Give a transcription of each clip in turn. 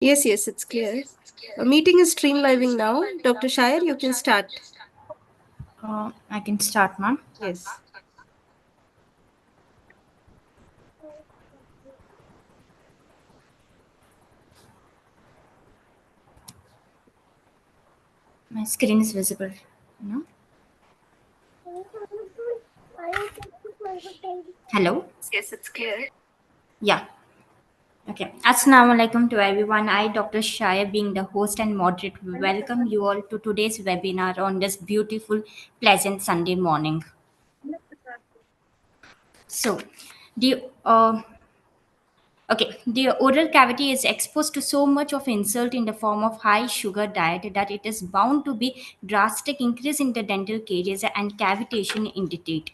Yes, yes, it's clear. A meeting is streamlining now. Dr. Shayer, you can start. I can start, ma'am. Yes. My screen is visible. No? Hello? Yes, it's clear. Yeah. Okay. Assalamu alaikum to everyone. I, Dr. Shaya, being the host and moderator, welcome you all to today's webinar on this beautiful, pleasant Sunday morning. So, the okay, the oral cavity is exposed to so much of insult in the form of high sugar diet that it is bound to be drastic increase in the dental caries and cavitation in the teeth.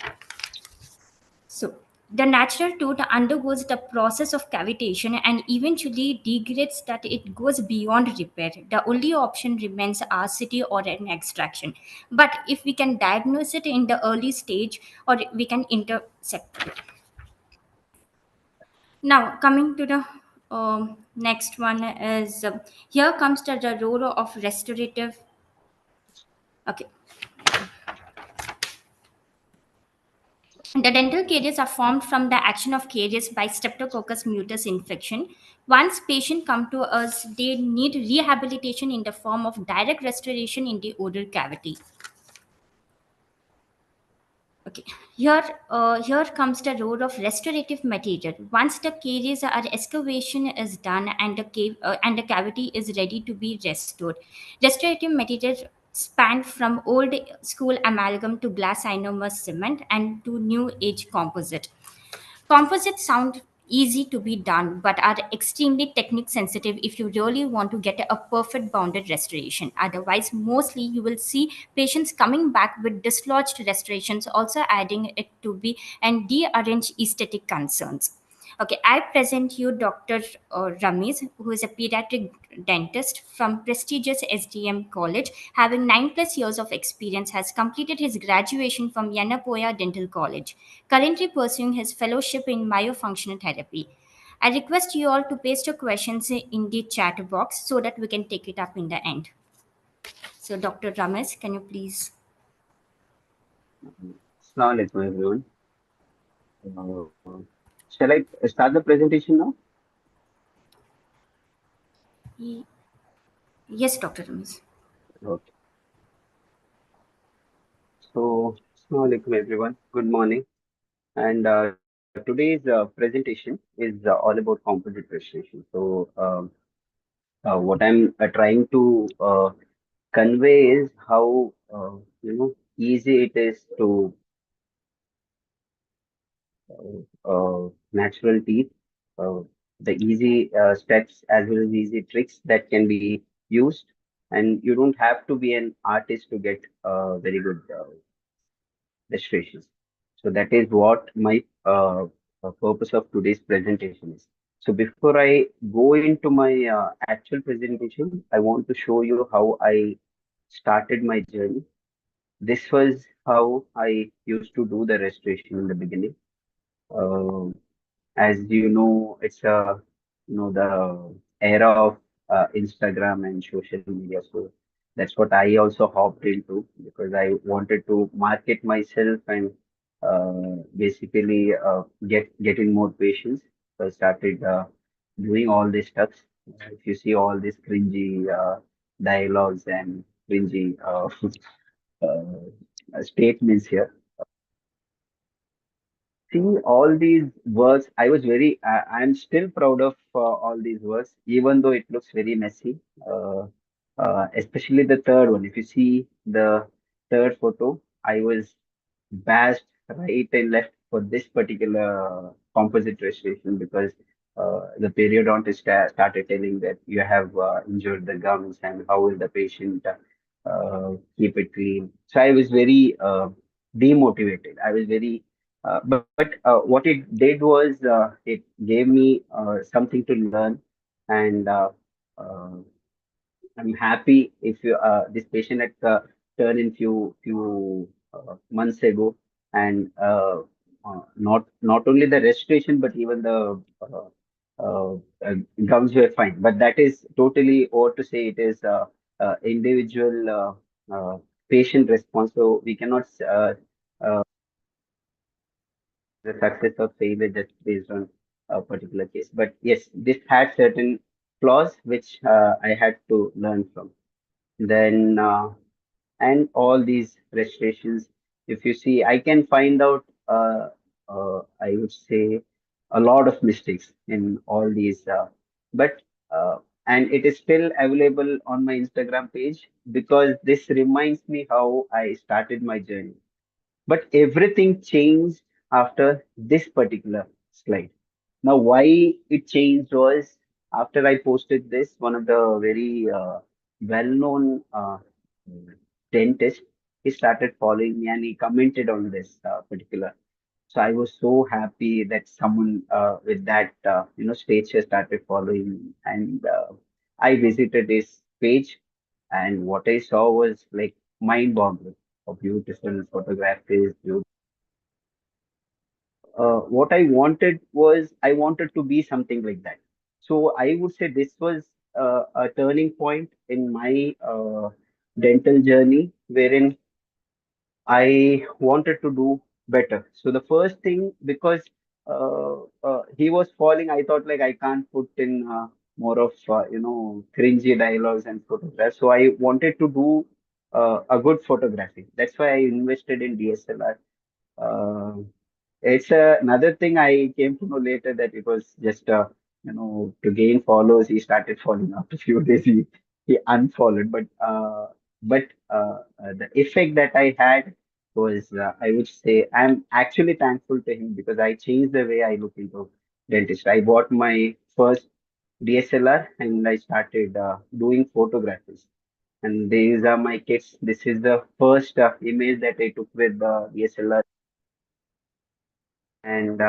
So, the natural tooth undergoes the process of cavitation and eventually degrades that it goes beyond repair. The only option remains RCT or an extraction. But if we can diagnose it in the early stage, or we can intercept it. Now, coming to the next one is here comes the role of restorative. Okay. The dental caries are formed from the action of caries by Streptococcus mutus infection. Once patient come to us, they need rehabilitation in the form of direct restoration in the oral cavity. Okay, here comes the role of restorative material. Once the caries are excavation is done and the cavity is ready to be restored, restorative material span from old school amalgam to glass ionomers cement and to new age composite. Composites sound easy to be done, but are extremely technique sensitive if you really want to get a perfect bounded restoration. Otherwise, mostly you will see patients coming back with dislodged restorations, also adding it to be and rearrange aesthetic concerns. Okay, I present you Dr. Rameez, who is a pediatric dentist from prestigious SDM College, having 9+ years of experience, has completed his graduation from Yanapoya Dental College, currently pursuing his fellowship in myofunctional therapy. I request you all to paste your questions in the chat box so that we can take it up in the end. So, Dr. Rameez, can you please? Assalamu alaikum, everyone. Shall I start the presentation now? Yes, Dr. Rameez. Okay. So, Assalamu alaikum, everyone. Good morning. And today's presentation is all about composite restoration. So, what I'm trying to convey is how easy it is to natural teeth, uh, the easy steps as well as easy tricks that can be used, and you don't have to be an artist to get very good restorations. So that is what my purpose of today's presentation is. So before I go into my actual presentation, I want to show you how I started my journey. This was how I used to do the restoration in the beginning. Uh, as you know, it's the era of Instagram and social media. So that's what I also hopped into because I wanted to market myself and basically getting more patients. So I started doing all these stuff. If you see all these cringy dialogues and cringy statements here, see all these works. I was I'm still proud of all these works, even though it looks very messy. Especially the third one. If you see the third photo, I was bashed right and left for this particular composite restoration because the periodontist started telling that you have injured the gums and how will the patient keep it clean. So I was very demotivated. I was very but what it did was it gave me something to learn, and uh, I'm happy if you this patient had turned in few months ago, and not only the restoration but even the uh, uh, gums were fine. But that is totally, or to say, it is individual patient response. So we cannot uh, the success or failure just based on a particular case. But yes, this had certain flaws which I had to learn from. Then and all these restorations, if you see, I can find out, I would say, a lot of mistakes in all these, but uh, and it is still available on my Instagram page because this reminds me how I started my journey. But everything changed after this particular slide. Now, why it changed was after I posted this, one of the very well-known dentist, he started following me and he commented on this particular. So I was so happy that someone with that stature started following me, and I visited his page, and what I saw was like mind-boggling. Beautiful photographies, what I wanted was I wanted to be something like that. So I would say this was a turning point in my dental journey wherein I wanted to do better. So the first thing, because he was falling, I thought like I can't put in more of cringy dialogues and photographs. So I wanted to do a good photography. That's why I invested in DSLR. It's another thing I came to know later that it was just to gain followers. He started following after a few days. He unfollowed, but the effect that I had was I would say I'm actually thankful to him because I changed the way I look into dentist. I bought my first DSLR and I started doing photographies. And these are my kids. This is the first image that I took with the DSLR. And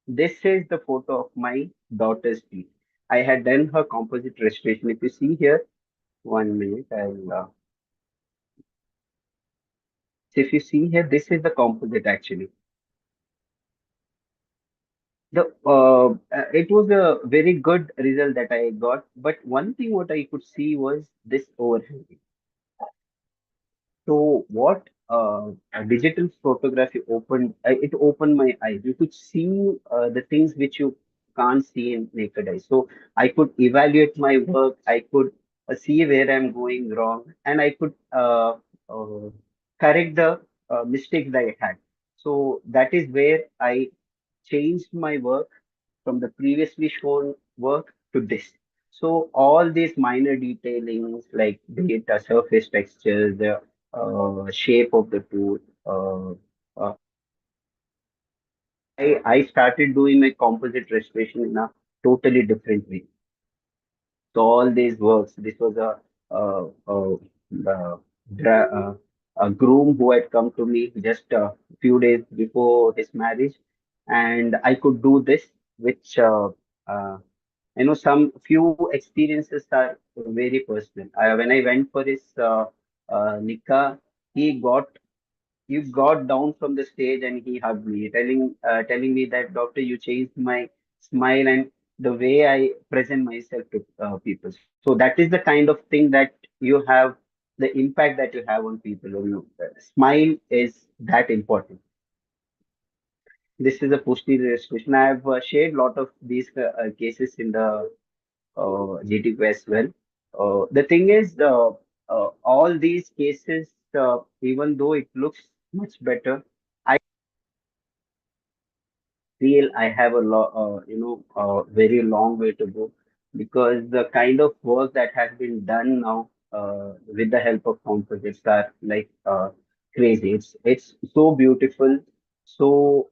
this is the photo of my daughter's teeth. I had done her composite restoration. If you see here, 1 minute, I'll. So if you see here, this is the composite actually. It was a very good result that I got. But one thing what I could see was this overhang. So what digital photography opened, it opened my eyes. You could see the things which you can't see in naked eye. So I could evaluate my work. I could see where I'm going wrong, and I could correct the mistakes that I had. So that is where I changed my work from the previously shown work to this. So all these minor detailings like be it a surface texture, the shape of the tooth, uh, I started doing my composite restoration in a totally different way. So all these works, this was uh, uh, uh, a groom who had come to me just a few days before his marriage, and I could do this, which some few experiences are very personal. When I went for his nikah, he got down from the stage and he hugged me, telling me that doctor, you changed my smile and the way I present myself to people. So that is the kind of thing that you have, the impact that you have on people. Smile is that important. This is a posterior restoration. I have shared a lot of these cases in the GTQ as well. The thing is, all these cases, even though it looks much better, I feel I have a lot, very long way to go because the kind of work that has been done now with the help of composites are like crazy. It's so beautiful, so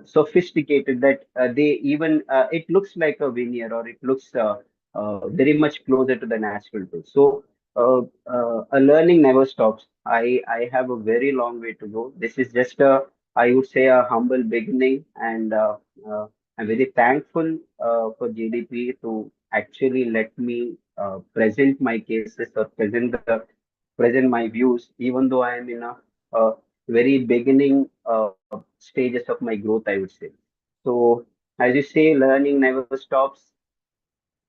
sophisticated that they even it looks like a veneer or it looks very much closer to the natural too. So a learning never stops. I have a very long way to go. This is just a, I would say, a humble beginning, and I'm very thankful for GDP to actually let me present my cases or present my views, even though I am in a very beginning stages of my growth, I would say. So As you say, learning never stops.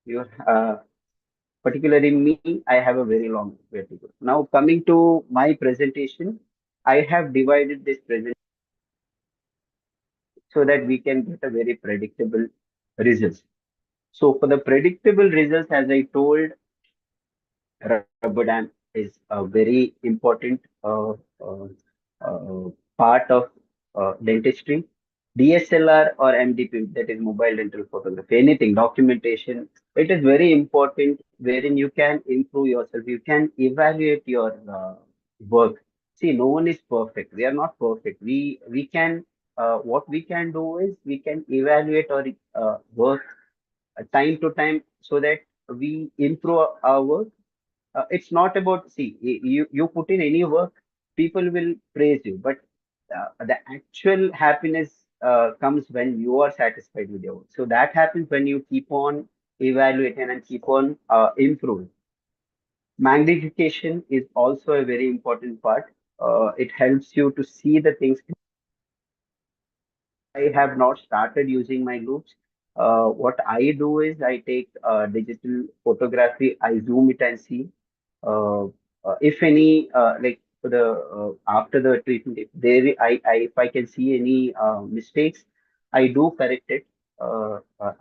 You, particularly me, I have a very long way to go. Now, coming to my presentation, I have divided this presentation so that we can get a very predictable results. So, for the predictable results, as I told, rubber dam is a very important uh, part of dentistry. DSLR or MDP, that is mobile dental photography, anything, documentation, it is very important wherein you can improve yourself, you can evaluate your work. See, no one is perfect. We are not perfect. We can what we can do is we can evaluate our work time to time so that we improve our work. It's not about, see, you put in any work, people will praise you, but the actual happiness comes when you are satisfied with your work. So that happens when you keep on evaluating and keep on improving. Magnification is also a very important part. It helps you to see the things. I have not started using my loops. What I do is I take digital photography, I zoom it and see uh, if any like for the after the treatment, if if I can see any mistakes, I do correct it.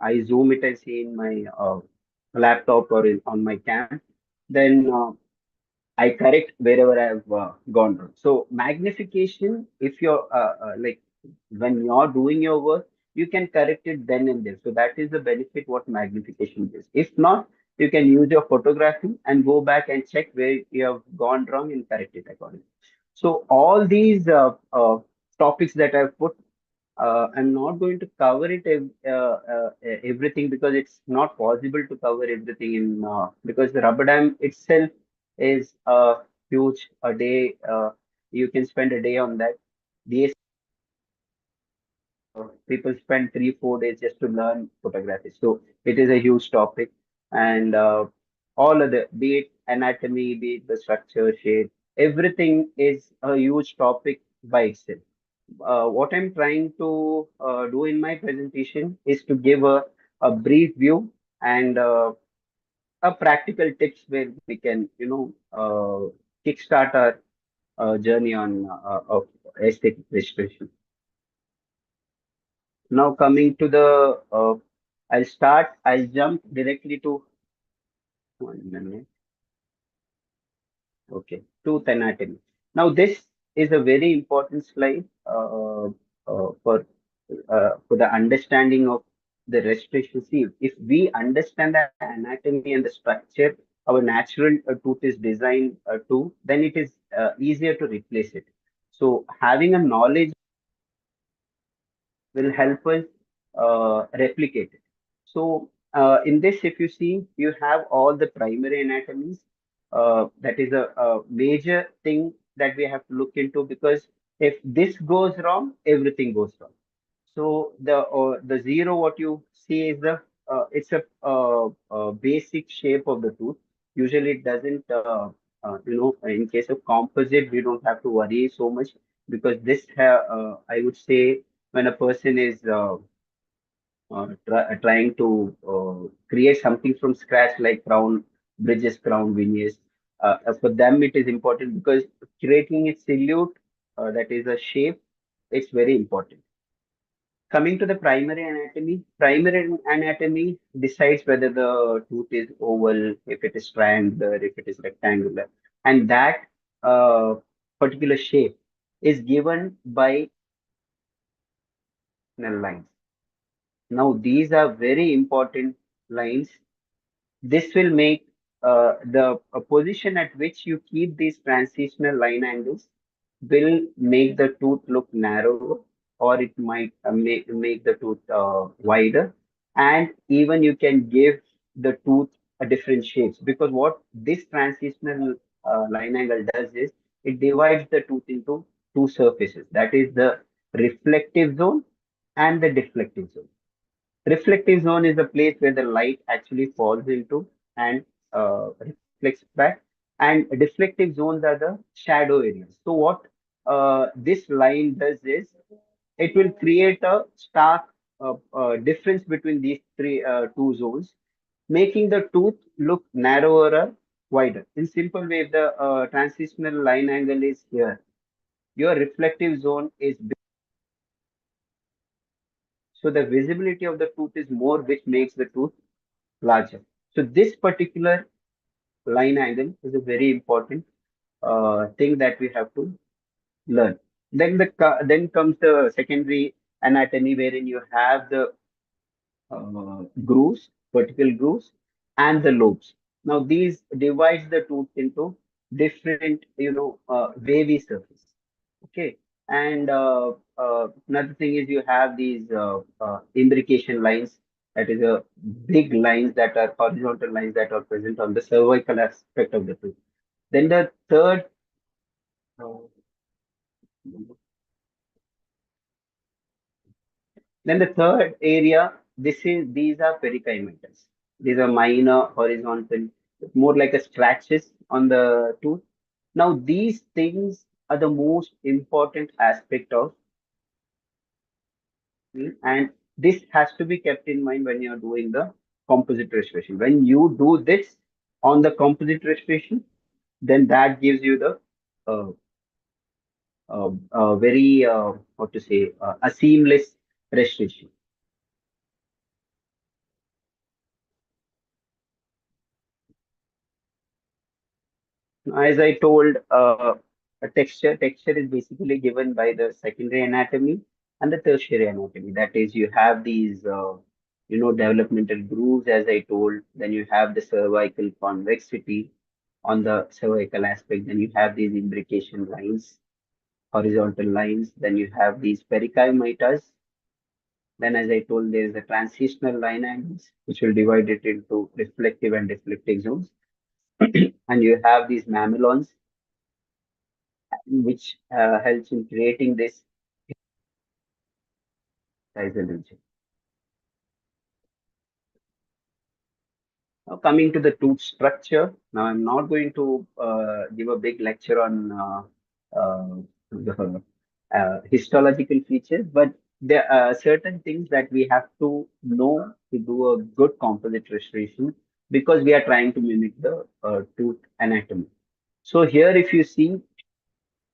I zoom it and see in my laptop or on my cam. Then I correct wherever I have gone wrong. So magnification, if you're like when you're doing your work, you can correct it then and there. So that is the benefit what magnification is. If not, you can use your photography and go back and check where you have gone wrong and correct it accordingly. So all these topics that I've put, I'm not going to cover it everything because it's not possible to cover everything in because the rubber dam itself is huge. A day you can spend a day on that. DS people spend 3 4 days just to learn photography. So it is a huge topic, and all of the be it anatomy, be it the structure, shape, everything is a huge topic by itself. What I'm trying to do in my presentation is to give a brief view and a practical tips where we can, kickstart our journey on of aesthetic restoration. Now coming to the, I'll jump directly to 1 minute. Okay, tooth anatomy. Now, this is a very important slide for the understanding of the restoration. See, if we understand the anatomy and the structure our natural tooth is designed to, then it is easier to replace it. So, having a knowledge will help us replicate it. So in this, if you see, you have all the primary anatomies. That is a major thing that we have to look into because if this goes wrong, everything goes wrong. So the zero, what you see is the it's a basic shape of the tooth. Usually, it doesn't. In case of composite, we don't have to worry so much because I would say, when a person is trying to create something from scratch like crown bridges, crown veneers, for them it is important because creating a silhouette that is a shape, it's very important. Coming to the primary anatomy decides whether the tooth is oval, if it is triangular, if it is rectangular, and that uh, particular shape is given by lines. Now, these are very important lines. This will make the position at which you keep these transitional line angles will make the tooth look narrower, or it might make the tooth wider. And even you can give the tooth a different shapes because what this transitional line angle does is it divides the tooth into two surfaces. That is the reflective zone and the deflective zone. Reflective zone is the place where the light actually falls into and reflects back, and deflective zones are the shadow areas. So what this line does is it will create a stark difference between these two zones, making the tooth look narrower or wider. In simple way, if the transitional line angle is here, your reflective zone is big, so the visibility of the tooth is more, which makes the tooth larger. So this particular line angle is a very important thing that we have to learn. Then comes the secondary anatomy, wherein you have the grooves, vertical grooves, and the lobes. Now these divides the tooth into different, wavy surface. Okay, and another thing is you have these imbrication lines. That is a big lines that are horizontal lines that are present on the cervical aspect of the tooth. Then the third. Uh, Then the third area, these are perichimatous. These are minor horizontal, more like a scratches on the tooth. Now these things are the most important aspect of, and this has to be kept in mind when you are doing the composite restoration. When you do this on the composite restoration, then that gives you the uh, very what to say a seamless restoration. As I told, a texture is basically given by the secondary anatomy and the tertiary anatomy. That is, you have these, developmental grooves, as I told. Then you have the cervical convexity on the cervical aspect. Then you have these imbrication lines, horizontal lines. Then you have these perichimatous. Then, as I told, there is a transitional line angles, which will divide it into reflective and deflective zones. And you have these mamelons, which helps in creating this incisal region. Now, coming to the tooth structure, now I'm not going to give a big lecture on the histological features, but there are certain things that we have to know to do a good composite restoration, because we are trying to mimic the tooth anatomy. So here, if you see,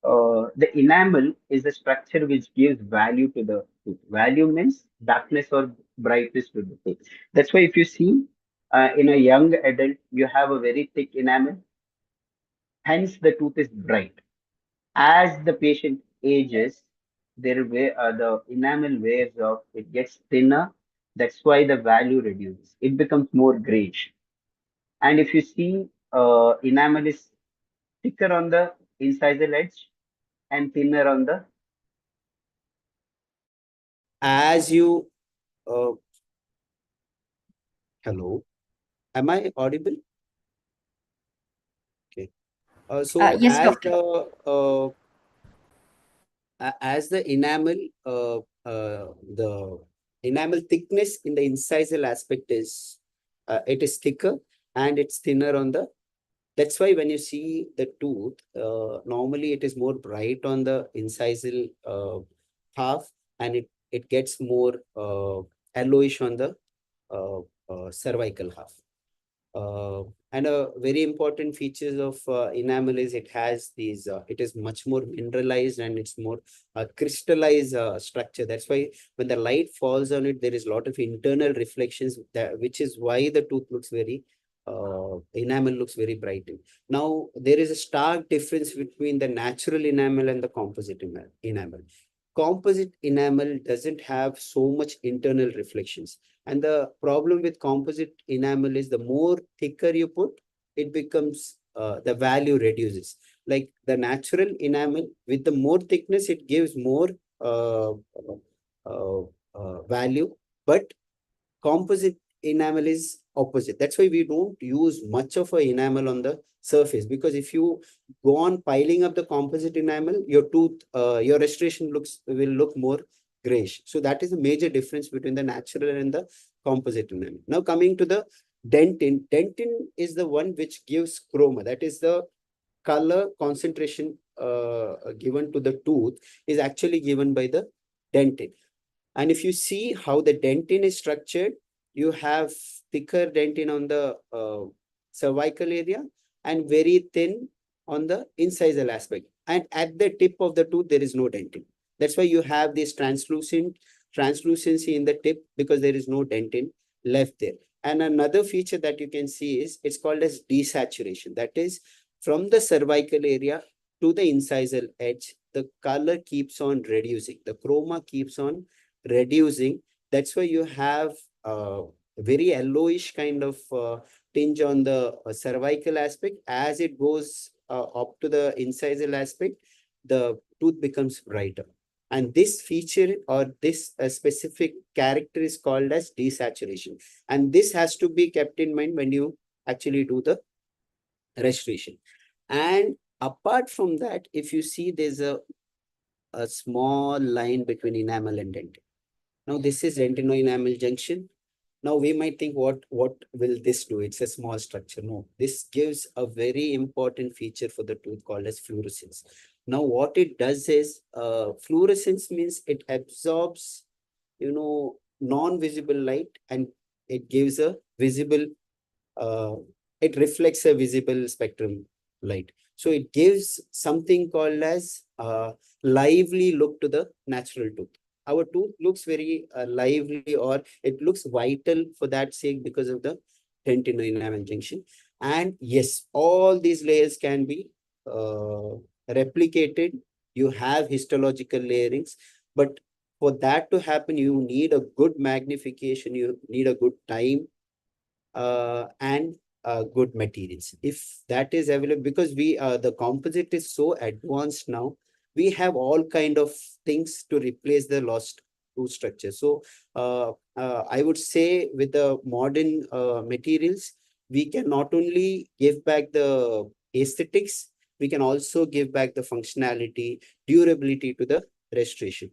the enamel is the structure which gives value to the tooth. Value means darkness or brightness to the tooth. That's why if you see in a young adult, you have a very thick enamel, hence the tooth is bright. As the patient ages, the enamel wears off, it gets thinner. That's why the value reduces. It becomes more grayish. And if you see, enamel is thicker on the incisal edge and thinner on the. As you, uh, hello, am I audible? Okay. So Yes, doctor. as the enamel, the enamel thickness in the incisal aspect is, it is thicker and it's thinner on the. That's why when you see the tooth, normally it is more bright on the incisal half, and it gets more yellowish on the cervical half. And a very important features of enamel is it has these, it is much more mineralized and it's more crystallized structure. That's why when the light falls on it, there is a lot of internal reflections, which is why the tooth looks very, enamel looks very bright. Now, there is a stark difference between the natural enamel and the composite enamel. Composite enamel doesn't have so much internal reflections. And the problem with composite enamel is the more thicker you put, it becomes, the value reduces. Like the natural enamel, with the more thickness, it gives more value, but composite enamel is opposite. That's why we don't use much of a enamel on the surface, because if you go on piling up the composite enamel, your tooth, your restoration will look more grayish. So that is a major difference between the natural and the composite enamel. Now coming to the dentin. Dentin is the one which gives chroma. That is the color concentration given to the tooth is actually given by the dentin. And if you see how the dentin is structured, you have thicker dentin on the cervical area and very thin on the incisal aspect. And at the tip of the tooth, there is no dentin. That's why you have this translucency in the tip, because there is no dentin left there. And another feature that you can see is it's called as desaturation. That is, from the cervical area to the incisal edge, the color keeps on reducing. The chroma keeps on reducing. That's why you have very yellowish kind of tinge on the cervical aspect. As it goes up to the incisal aspect, the tooth becomes brighter. And this feature or this specific character is called as desaturation. And this has to be kept in mind when you actually do the restoration. And apart from that, if you see, there's a small line between enamel and dentin. Now this is dentino-enamel junction. Now we might think, what will this do? It's a small structure. No, this gives a very important feature for the tooth called as fluorescence. Now what it does is, fluorescence means it absorbs, non-visible light, and it gives a visible, uh, it reflects a visible spectrum light. So it gives something called as lively look to the natural tooth. Our tooth looks very lively, or it looks vital for that sake, because of the dentino-enamel junction. And yes, all these layers can be replicated. You have histological layerings, but for that to happen, you need a good magnification, you need a good time, and good materials. If that is available, because the composite is so advanced now, we have all kind of things to replace the lost tooth structure. So I would say, with the modern materials, we can not only give back the aesthetics, we can also give back the functionality, durability to the restoration.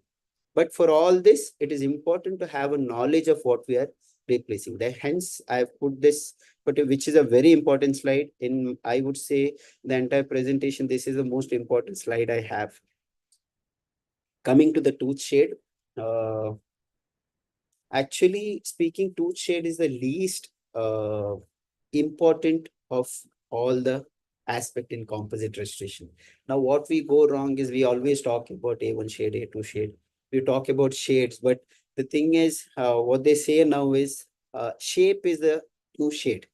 But for all this, it is important to have a knowledge of what we are replacing. Hence, I've put this, but which is a very important slide in, I would say, the entire presentation. This is the most important slide I have. Coming to the tooth shade, uh, actually speaking, tooth shade is the least important of all the aspect in composite restoration. Now, what we go wrong is, we always talk about A1 shade, A2 shade. We talk about shades, but the thing is, what they say now is, shape is the new shade.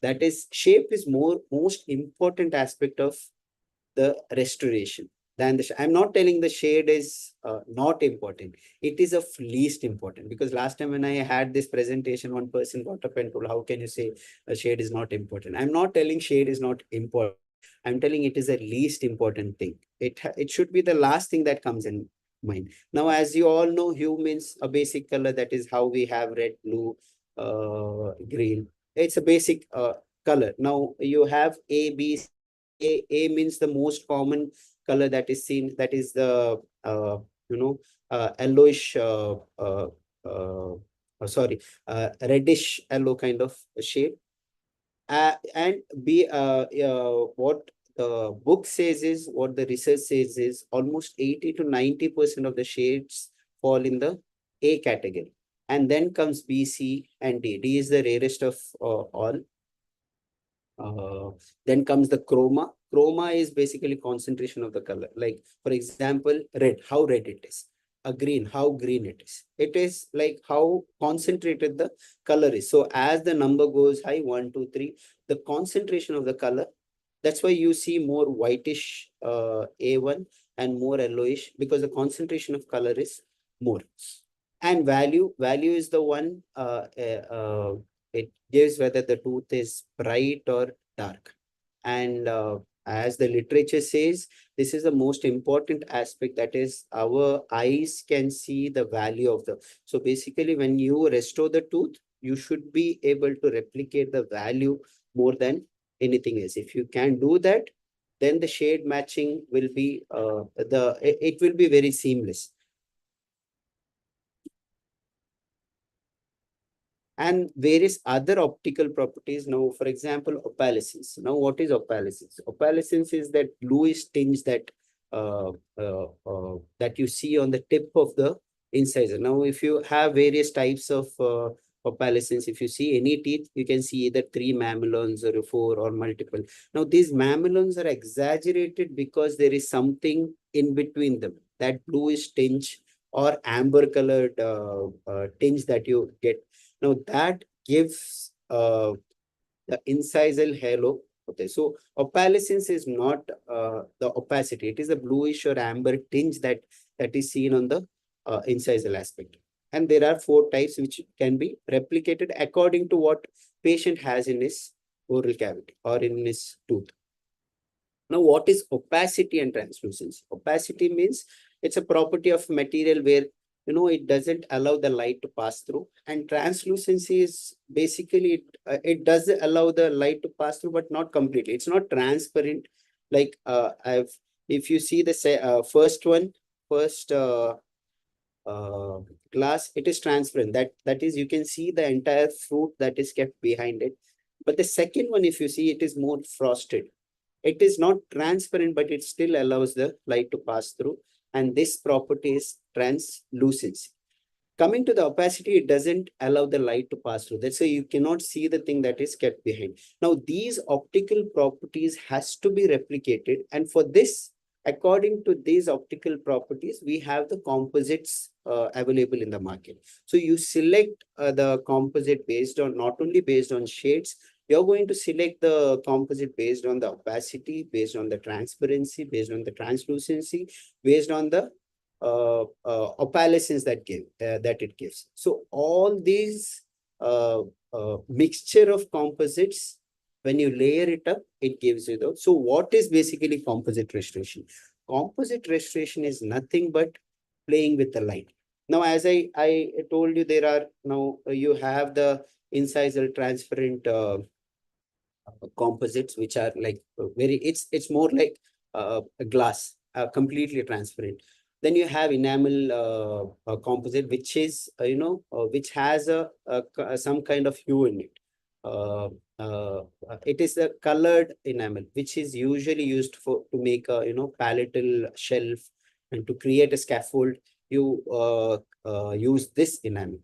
That is, shape is most important aspect of the restoration than I'm not telling the shade is not important. It is of least important, because last time when I had this presentation, one person got up and told, how can you say a shade is not important? I'm not telling shade is not important. I'm telling it is a least important thing. It should be the last thing that comes in mind. Now, as you all know, hue means a basic color. That is how we have red, blue, green. It's a basic color. Now you have A, B, C. A means the most common color that is seen. That is the yellowish, sorry, reddish yellow kind of shade. And B, what the book says is, what the research says is, almost 80 to 90% of the shades fall in the A category. And then comes B, C, and D. D is the rarest of all. Then comes the chroma. Chroma is basically concentration of the color. Like, for example, red, how red it is. A green, how green it is. It is like how concentrated the color is. So as the number goes high, 1, 2, 3, the concentration of the color, that's why you see more whitish A1 and more yellowish, because the concentration of color is more. And value is the one, it gives whether the tooth is bright or dark. And as the literature says, this is the most important aspect. That is, our eyes can see the value of the. So basically, when you restore the tooth, you should be able to replicate the value more than anything else. If you can do that, then the shade matching will be it will be very seamless. And various other optical properties. Now, for example, opalescence. Now, what is opalescence? Opalescence is that bluish tinge that that you see on the tip of the incisor. Now, if you have various types of opalescence, if you see any teeth, you can see either 3 mamelons or 4 or multiple. Now, these mamelons are exaggerated because there is something in between them, that bluish tinge or amber colored tinge that you get. Now, that gives the incisal halo. Okay, so opalescence is not the opacity; it is a bluish or amber tinge that is seen on the incisal aspect. And there are 4 types which can be replicated according to what patient has in his oral cavity or in his tooth. Now, what is opacity and translucency? Opacity means it's a property of material where it doesn't allow the light to pass through, and translucency is basically it does allow the light to pass through, but not completely. It's not transparent. Like I've if you see the first one, first uh, glass, it is transparent. That is, you can see the entire fruit that is kept behind it. But the second one, if you see, it is more frosted. It is not transparent, but it still allows the light to pass through. And this property is translucency. Coming to the opacity, it doesn't allow the light to pass through. That's why you cannot see the thing that is kept behind. Now, these optical properties has to be replicated. And for this, according to these optical properties, we have the composites available in the market. So you select the composite based on, not only based on shades, you're going to select the composite based on the opacity, based on the transparency, based on the translucency, based on the opalescence that it gives. So all these mixture of composites, when you layer it up, it gives you the. So what is basically composite restoration? Composite restoration is nothing but playing with the light. Now, as I told you, there are now you have the incisal transparent composites, which are like very, it's more like a glass, completely transparent. Then you have enamel composite, which is which has some kind of hue in it. uh, it is a colored enamel, which is usually used for to make a palatal shelf, and to create a scaffold you use this enamel.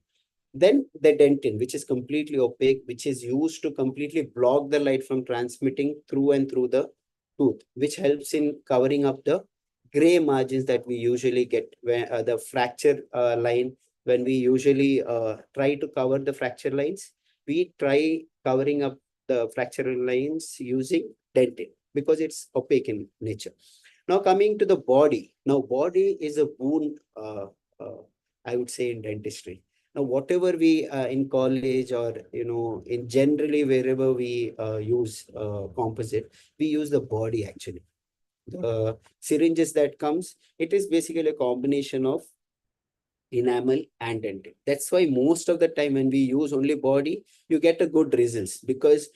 Then the dentin, which is completely opaque, which is used to completely block the light from transmitting through and through the tooth, which helps in covering up the gray margins that we usually get when the fracture line. When we usually try to cover the fracture lines, we try covering up the fracture lines using dentin because it's opaque in nature. Now, coming to the body. Now, body is a boon, I would say, in dentistry. Now, whatever we in college, or in generally wherever we use composite, we use the body actually. The syringes that comes, it is basically a combination of enamel and dentin. That's why most of the time when we use only body, you get a good results, because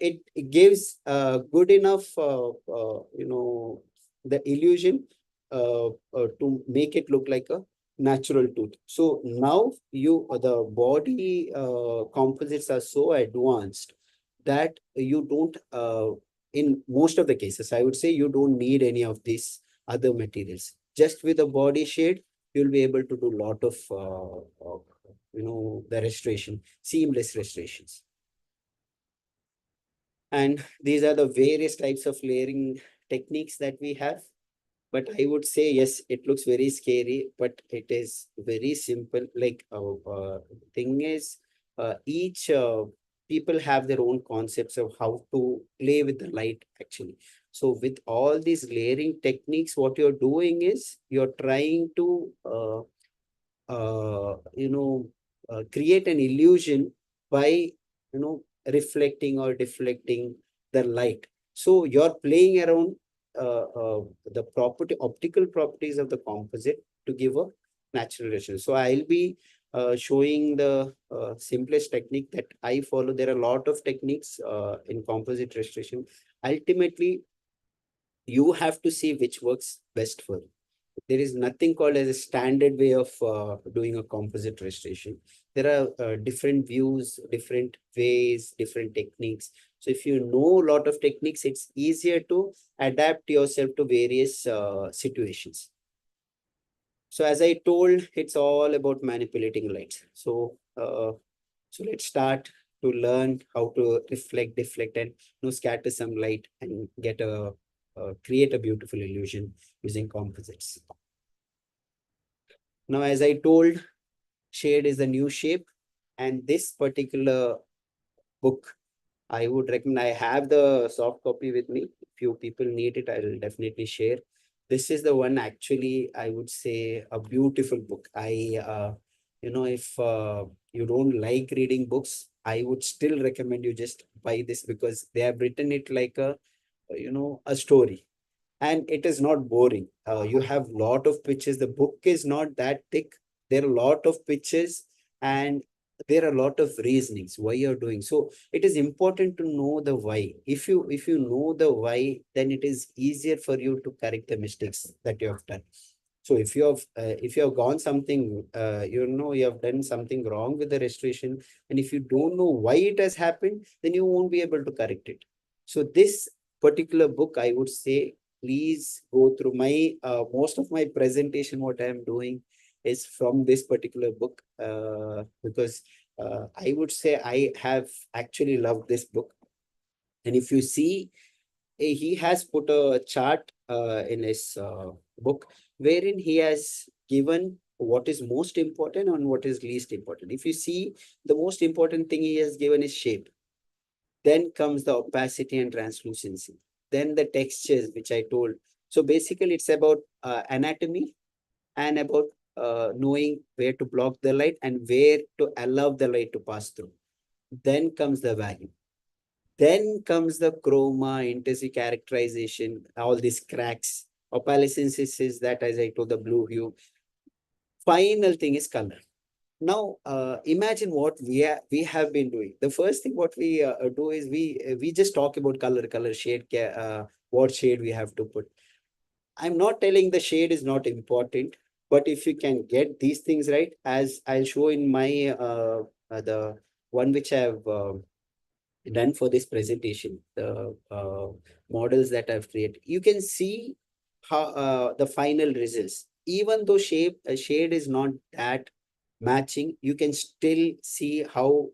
it gives good enough the illusion to make it look like a natural tooth. So now the body composites are so advanced that you don't in most of the cases, I would say, you don't need any of these other materials. Just with a body shade, you'll be able to do a lot of the restoration, seamless restorations. And these are the various types of layering techniques that we have. But I would say, yes, it looks very scary, but it is very simple. Like thing is, each people have their own concepts of how to play with the light actually. So with all these layering techniques, what you're doing is you're trying to create an illusion by reflecting or deflecting the light. So you're playing around the optical properties of the composite to give a natural resolution. So I'll be showing the simplest technique that I follow. There are a lot of techniques in composite restoration. Ultimately, you have to see which works best for you. There is nothing called as a standard way of doing a composite restoration. There are different views, different ways, different techniques. So if you know a lot of techniques, it's easier to adapt yourself to various situations. So as I told, it's all about manipulating lights. So let's start to learn how to reflect, deflect, and scatter some light and get a create a beautiful illusion using composites. Now, as I told, shade is the new shape, and this particular book, I would recommend. I have the soft copy with me. If few people need it, I will definitely share. This is the one, actually, I would say a beautiful book. If you don't like reading books, I would still recommend you just buy this, because they have written it like a story, and it is not boring. You have lot of pictures. The book is not that thick. There are a lot of pictures, and there are a lot of reasonings why you're doing. So it is important to know the why. If you know the why, then it is easier for you to correct the mistakes that you have done. So if you have gone something, you have done something wrong with the restoration, and if you don't know why it has happened, then you won't be able to correct it. So this particular book, I would say, please go through my most of my presentation. What I am doing is from this particular book, because I would say I have actually loved this book. And if you see, he has put a chart in his book, wherein he has given what is most important and what is least important. If you see, the most important thing he has given is shape. Then comes the opacity and translucency. Then the textures, which I told. So basically, it's about anatomy and about knowing where to block the light and where to allow the light to pass through. Then comes the value. Then comes the chroma, intensity characterization, all these cracks. Opalescence is that, as I told, the blue hue. Final thing is color. Now, imagine what we have been doing. The first thing what we do is we just talk about color, shade, what shade we have to put. I'm not telling the shade is not important, but if you can get these things right, as I'll show in my the one which I have done for this presentation, the models that I've created, you can see how the final results. Even though shade is not that matching, you can still see how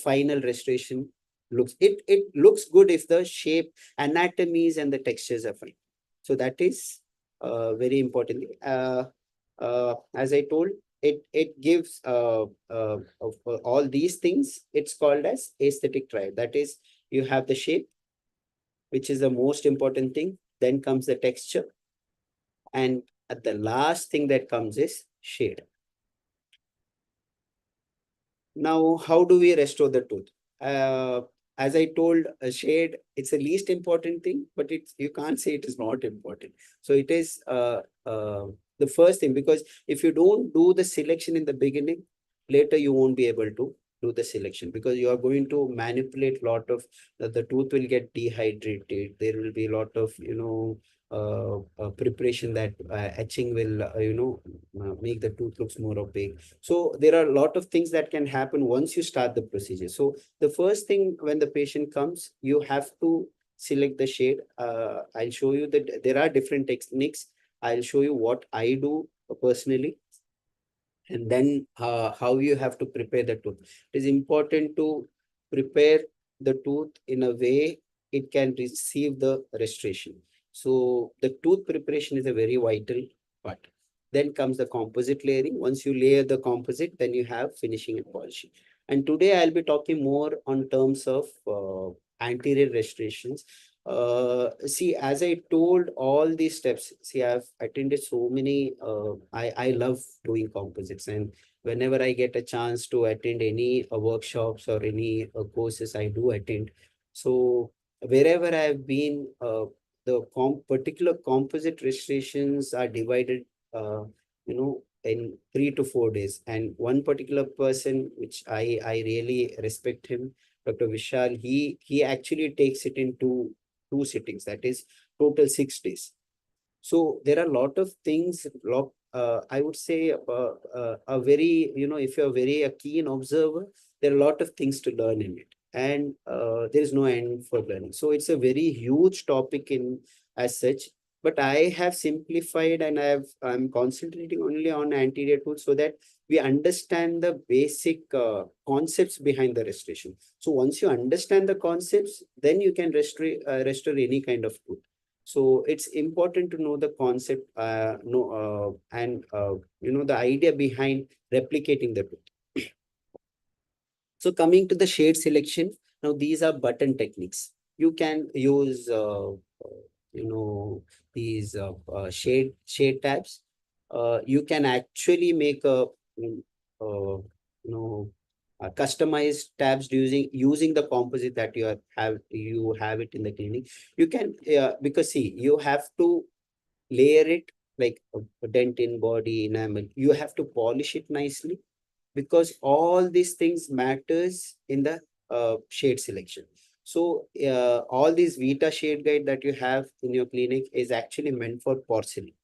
final restoration looks. It looks good if the shape, anatomies, and the textures are fine. So that is very important. As I told, it gives of all these things. It's called as aesthetic triad. That is, you have the shape, which is the most important thing. Then comes the texture, and at the last thing that comes is shade. Now, how do we restore the tooth? As I told, a shade, it's the least important thing, but it's, you can't say it is not important. So it is the first thing, because if you don't do the selection in the beginning, later you won't be able to do the selection, because you are going to manipulate lot of the tooth will get dehydrated. There will be a lot of preparation that etching will make the tooth looks more opaque. So there are a lot of things that can happen once you start the procedure. So the first thing, when the patient comes, you have to select the shade. I'll show you that there are different techniques. I'll show you what I do personally, and then how you have to prepare the tooth. It is important to prepare the tooth in a way it can receive the restoration. So the tooth preparation is a very vital part. Then comes the composite layering. Once you layer the composite, then you have finishing and polishing. And today I'll be talking more on terms of anterior restorations. See, as I told, all these steps, see, I've attended so many, I love doing composites, and whenever I get a chance to attend any workshops or any courses, I do attend. So wherever I've been, the particular composite restorations are divided, in 3 to 4 days. And one particular person, which I really respect him, Dr. Vishal, he actually takes it in two sittings, that is total 6 days. So there are a lot of things, I would say, a very, if you're very a keen observer, there are a lot of things to learn in it, and there is no end for learning. So it's a very huge topic in as such. but I have simplified and I'm concentrating only on anterior tooth so that we understand the basic concepts behind the restoration. So once you understand the concepts, then you can restore any kind of tooth. So it's important to know the concept, and the idea behind replicating the tooth. So coming to the shade selection, now these are button techniques. You can use, you know, these shade tabs. You can actually make uh, customized tabs using the composite that you have it in the clinic. You can, because see, you have to layer it like a dent in body enamel. You have to polish it nicely because all these things matters in the shade selection. So all these Vita shade guide that you have in your clinic is actually meant for porcelain.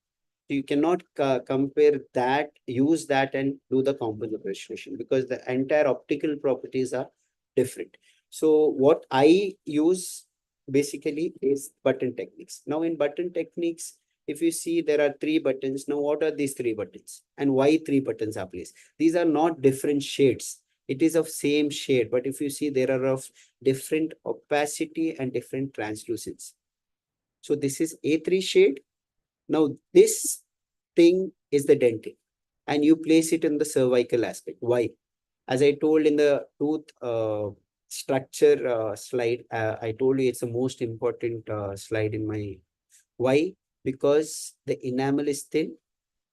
So you cannot compare that, use that and do the composite restoration because the entire optical properties are different. So what I use basically is button techniques. Now in button techniques, if you see there are three buttons. Now what are these three buttons and why three buttons are placed? These are not different shades. It is of same shade, but if you see there are of different opacity and different translucence. So this is A3 shade. Now this thing is the dentin and you place it in the cervical aspect. Why? As I told in the tooth structure slide, I told you it's the most important slide in my. Why? Because the enamel is thin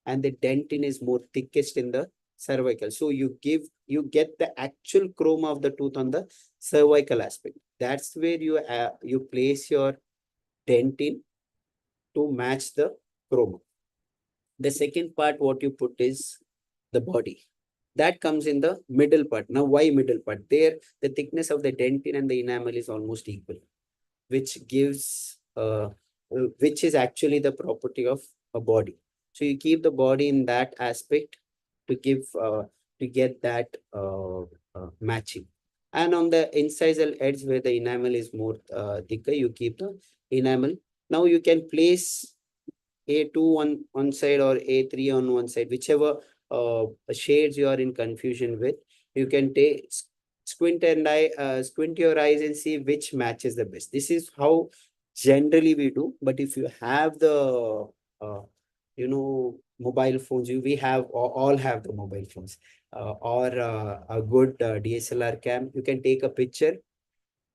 and the dentin is more thickest in the cervical. So you get the actual chroma of the tooth on the cervical aspect. That's where you place your dentin to match the chroma. The second part, what you put is the body. That comes in the middle part. Now, why middle part? There, the thickness of the dentin and the enamel is almost equal, which gives, which is actually the property of a body. So you keep the body in that aspect to give, to get that matching. And on the incisal edge where the enamel is more thicker, you keep the enamel. Now you can place A2 on one side or A3 on one side, whichever shades you are in confusion with, you can take squint your eyes and see which matches the best. This is how generally we do. But if you have the uh, mobile phones, we have all have the mobile phones, or a good DSLR cam, you can take a picture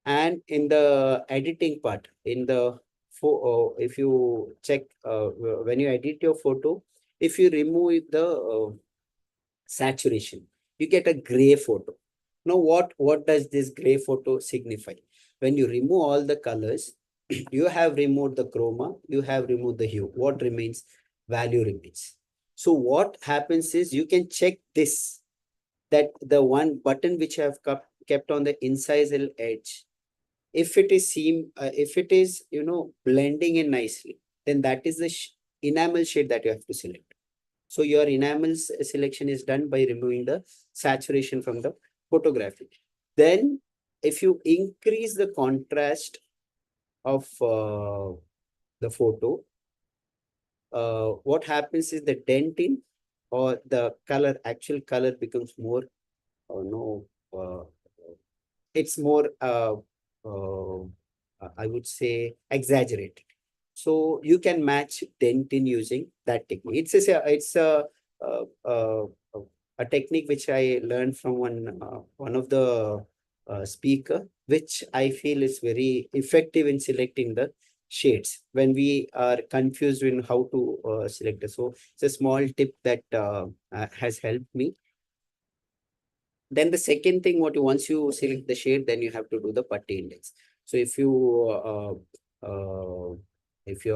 and in the editing part, in the if you check when you edit your photo, if you remove the saturation, you get a gray photo. Now, what does this gray photo signify? When you remove all the colors, you have removed the chroma, you have removed the hue. What remains? Value remains. So what happens is you can check this, that the one button which I have kept on the incisal edge, if it is if it is blending in nicely, then that is the enamel shade that you have to select. So your enamel selection is done by removing the saturation from the photography. Then if you increase the contrast of the photo, what happens is the dentin or the color, actual color becomes more no uh, it's more I would say exaggerated. So you can match dentin using that technique. Uh, uh, a technique which I learned from one of the speaker, which I feel is very effective in selecting the shades when we are confused in how to select it. So it's a small tip that has helped me. Then the second thing, once you select the shade, then you have to do the putty index. So if you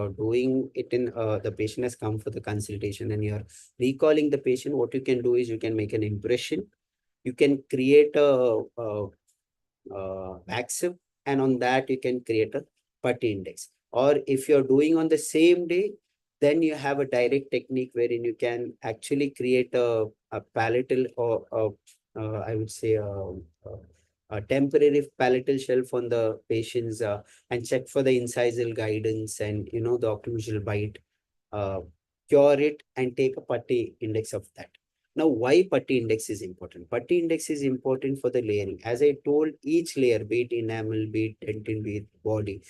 are doing it in the patient has come for the consultation and you are recalling the patient, what you can do is you can make an impression. You can create a maxim, and on that you can create a putty index. Or if you're doing on the same day, then you have a direct technique wherein you can actually create a palatal or I would say a temporary palatal shelf on the patients and check for the incisal guidance and the occlusal bite, uh, cure it and take a putty index of that. Now, why putty index is important? Putty index is important for the layering. As I told, each layer, be it enamel, be it dentin, be it body,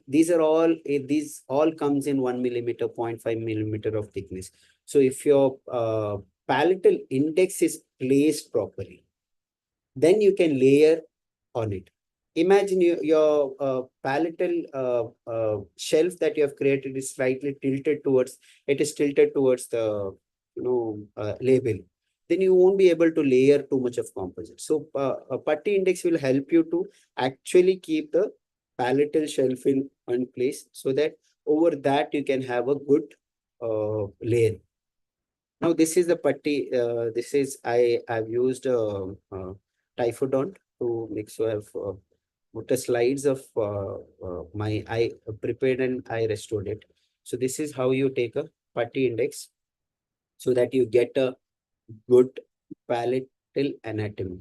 these all comes in 1 millimeter, 0.5 millimeter of thickness. So if your palatal index is placed properly, then you can layer on it. Imagine your palatal shelf that you have created is slightly tilted towards, it is tilted towards the label. Then you won't be able to layer too much of composite. So a putty index will help you to actually keep the palatal shelf in one place so that over that you can have a good layer. Now this is the putty. This is I've used typhodont to make, so I've put the slides of my I prepared and I restored it. So this is how you take a putty index so that you get a good palatal anatomy.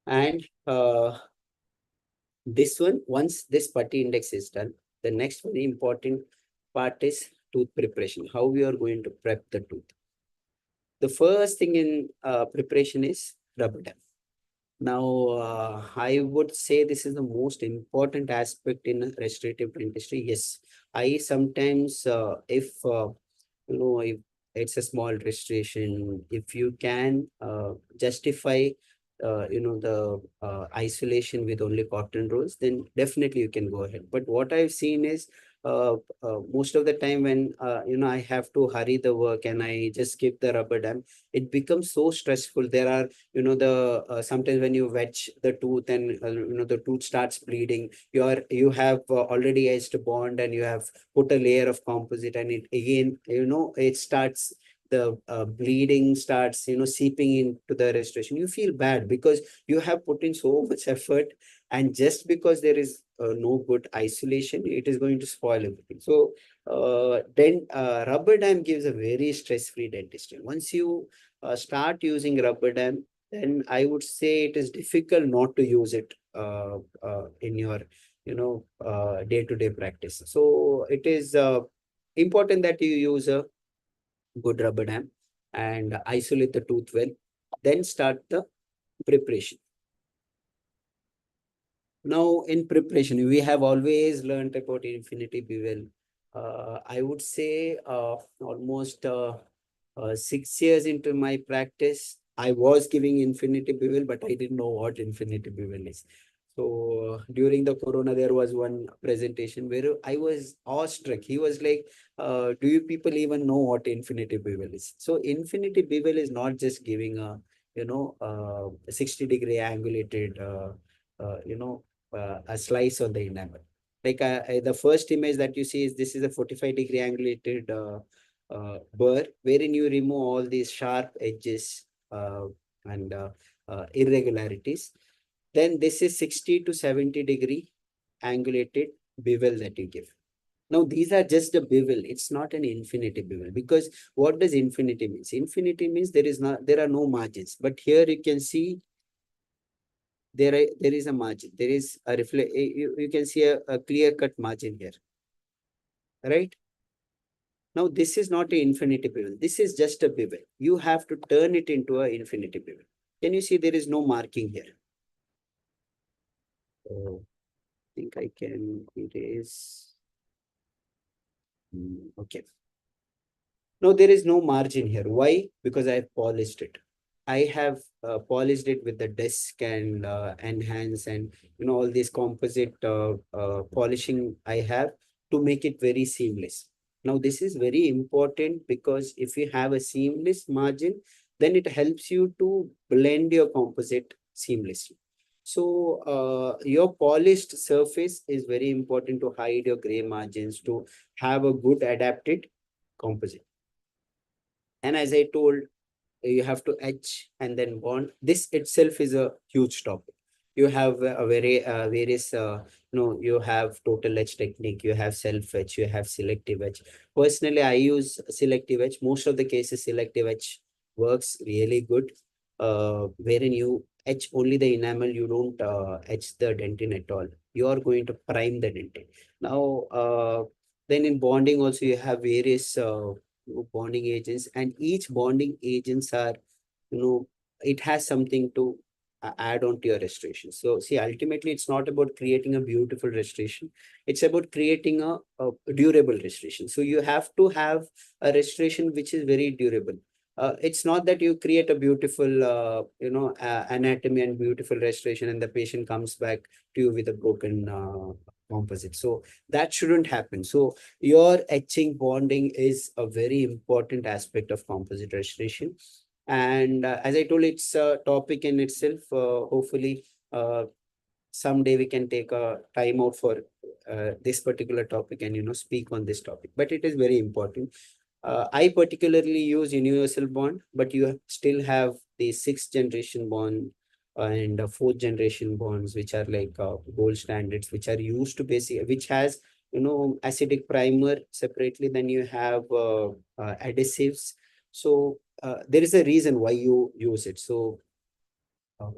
And this one, once this putty index is done, the next very important part is tooth preparation. How we are going to prep the tooth. The first thing in preparation is rubber dam. Now, I would say this is the most important aspect in restorative dentistry. Yes, I sometimes, if it's a small restoration, if you can justify, the isolation with only cotton rolls, then definitely you can go ahead. But what I've seen is most of the time when, I have to hurry the work and I just skip the rubber dam, it becomes so stressful. There are, the sometimes when you wedge the tooth and, the tooth starts bleeding, you have already etched a bond and you have put a layer of composite and it again, it starts, the bleeding starts, seeping into the restoration. You feel bad because you have put in so much effort, and just because there is no good isolation, it is going to spoil everything. So then rubber dam gives a very stress-free dentistry. Once you start using rubber dam, then I would say it is difficult not to use it in your day-to-day practice. So it is important that you use a good rubber dam and isolate the tooth well, then start the preparation. Now, in preparation, we have always learned about infinity bevel. I would say almost 6 years into my practice, I was giving infinity bevel, but I didn't know what infinity bevel is. So during the corona, there was one presentation where I was awestruck. He was like, "Do you people even know what infinity bevel is?" So infinity bevel is not just giving a 60-degree angulated a slice on the enamel. Like the first image that you see is this is a 45-degree angulated burr, wherein you remove all these sharp edges and irregularities. Then this is 60 to 70-degree angulated bevel that you give. Now, these are just a bevel. It's not an infinity bevel, because what does infinity means? Infinity means there are no margins. But here you can see there is a margin. There is a reflect. You can see a clear cut margin here, right? Now, this is not an infinity bevel. This is just a bevel. You have to turn it into an infinity bevel. Can you see there is no marking here? Oh, I think I can erase. Okay. Now there is no margin here. Why? Because I have polished it. I have polished it with the disc and enhance and all these composite polishing I have to make it very seamless. Now this is very important because if you have a seamless margin, then it helps you to blend your composite seamlessly. So your polished surface is very important to hide your gray margins, to have a good adapted composite. And as I told, you have to etch and then bond. This itself is a huge topic. You have a very various, you have total etch technique, you have self etch, you have selective etch. Personally, I use selective etch. Most of the cases, selective etch works really good. wherein you etch only the enamel, you don't etch the dentin at all. You are going to prime the dentin. Now, then in bonding also you have various bonding agents, and each bonding agents are, it has something to add on to your restoration. So see, ultimately it's not about creating a beautiful restoration, it's about creating a durable restoration. So you have to have a restoration which is very durable. It's not that you create a beautiful anatomy and beautiful restoration and the patient comes back to you with a broken composite. So that shouldn't happen. So your etching bonding is a very important aspect of composite restoration. And as I told, it's a topic in itself. Hopefully, someday we can take a time out for this particular topic and speak on this topic. But it is very important. I particularly use universal bond, but you still have the sixth generation bond and fourth generation bonds, which are like gold standards, which are used to basically, which has acidic primer separately. Then you have adhesives. So there is a reason why you use it. So uh,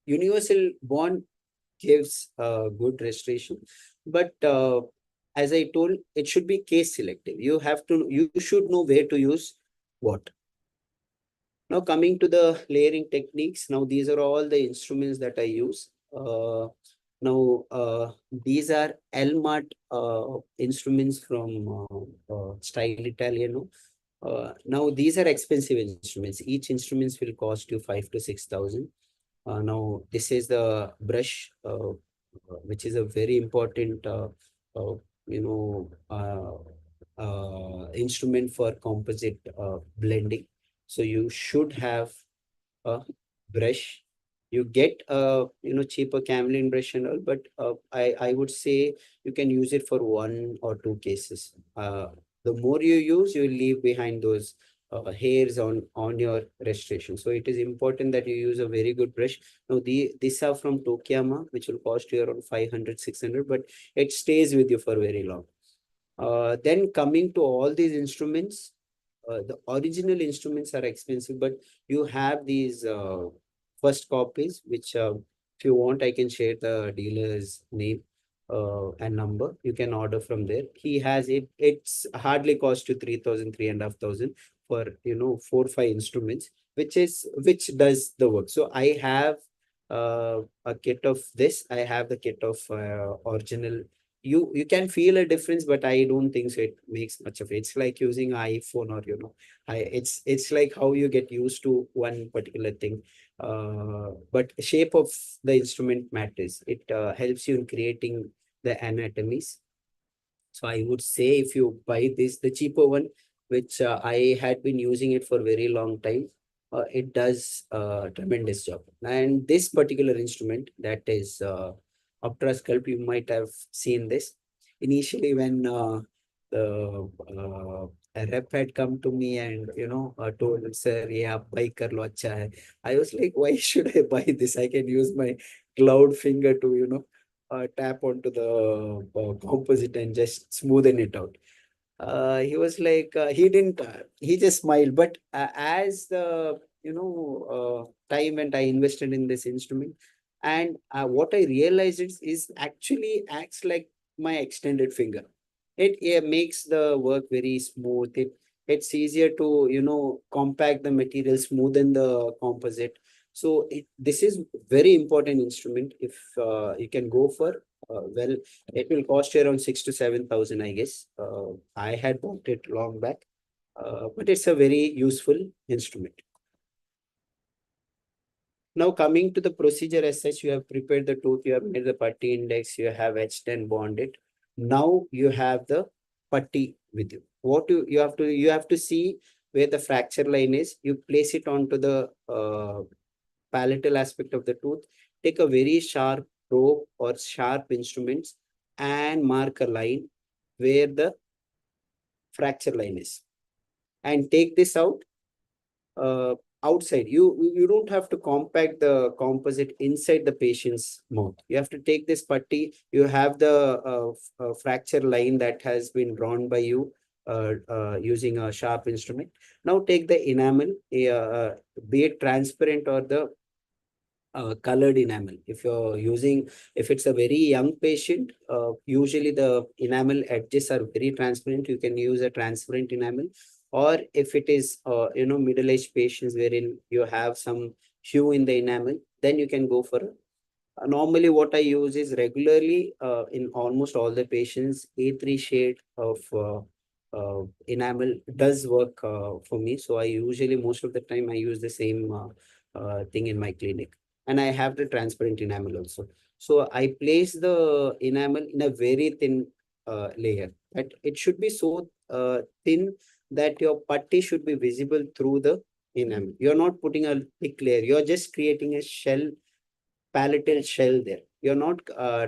universal bond gives good restoration, but as I told, it should be case selective. You should know where to use what. Now coming to the layering techniques, now these are all the instruments that I use. Now these are Elmart instruments from Style Italiano. Now these are expensive instruments. Each instruments will cost you 5 to 6,000. Now, this is the brush, which is a very important, uh, you know, uh, instrument for composite blending. So you should have a brush. You get cheaper Camlin brush and all, but I would say you can use it for 1 or 2 cases. The more you use, you will leave behind those hairs on your restoration. So it is important that you use a very good brush. Now these are from Tokiyama, which will cost you around 500, 600, but it stays with you for very long. Then coming to all these instruments, the original instruments are expensive, but you have these first copies, which if you want, I can share the dealer's name and number. You can order from there. He has it. It's hardly cost you 3,000, 3,500 for 4 or 5 instruments, which does the work. So I have a kit of this. I have the kit of original. You can feel a difference, but I don't think so it makes much of it. It's like using an iPhone, or it's like how you get used to one particular thing. But shape of the instrument matters. It helps you in creating the anatomies. So I would say if you buy this, the cheaper one, which I had been using it for a very long time, it does a tremendous job. And this particular instrument, that is Optra Sculpt, you might have seen this. Initially, when the a rep had come to me and told, sir, yeah, buy kar lo, acha hai. I was like, why should I buy this? I can use my cloud finger to tap onto the composite and just smoothen it out. He was like, he didn't, he just smiled. But as the, time went, I invested in this instrument. And what I realized is actually acts like my extended finger. It makes the work very smooth. It's easier to, compact the material, smoothen the composite. So this is very important instrument. If you can go for, well, it will cost you around 6 to 7,000, I guess. I had bought it long back, but it's a very useful instrument. Now coming to the procedure as such, you have prepared the tooth, you have made the putty index, you have etched and bonded. Now you have the putty with you. You have to see where the fracture line is. You place it onto the palatal aspect of the tooth. Take a very sharp probe or sharp instruments and mark a line where the fracture line is, and take this out uh, outside. You don't have to compact the composite inside the patient's mouth. You have to take this putty. You have the fracture line that has been drawn by you. using a sharp instrument. Now take the enamel, be it transparent or the colored enamel. If it's a very young patient, usually the enamel edges are very transparent. You can use a transparent enamel. Or if it is, middle-aged patients wherein you have some hue in the enamel, then you can go for normally what I use is regularly in almost all the patients, A3 shade of enamel does work for me. So I usually most of the time I use the same thing in my clinic, and I have the transparent enamel also. So I place the enamel in a very thin layer. That it should be so thin that your putty should be visible through the enamel. You're not putting a thick layer. You're just creating a shell, palatal shell there. You're not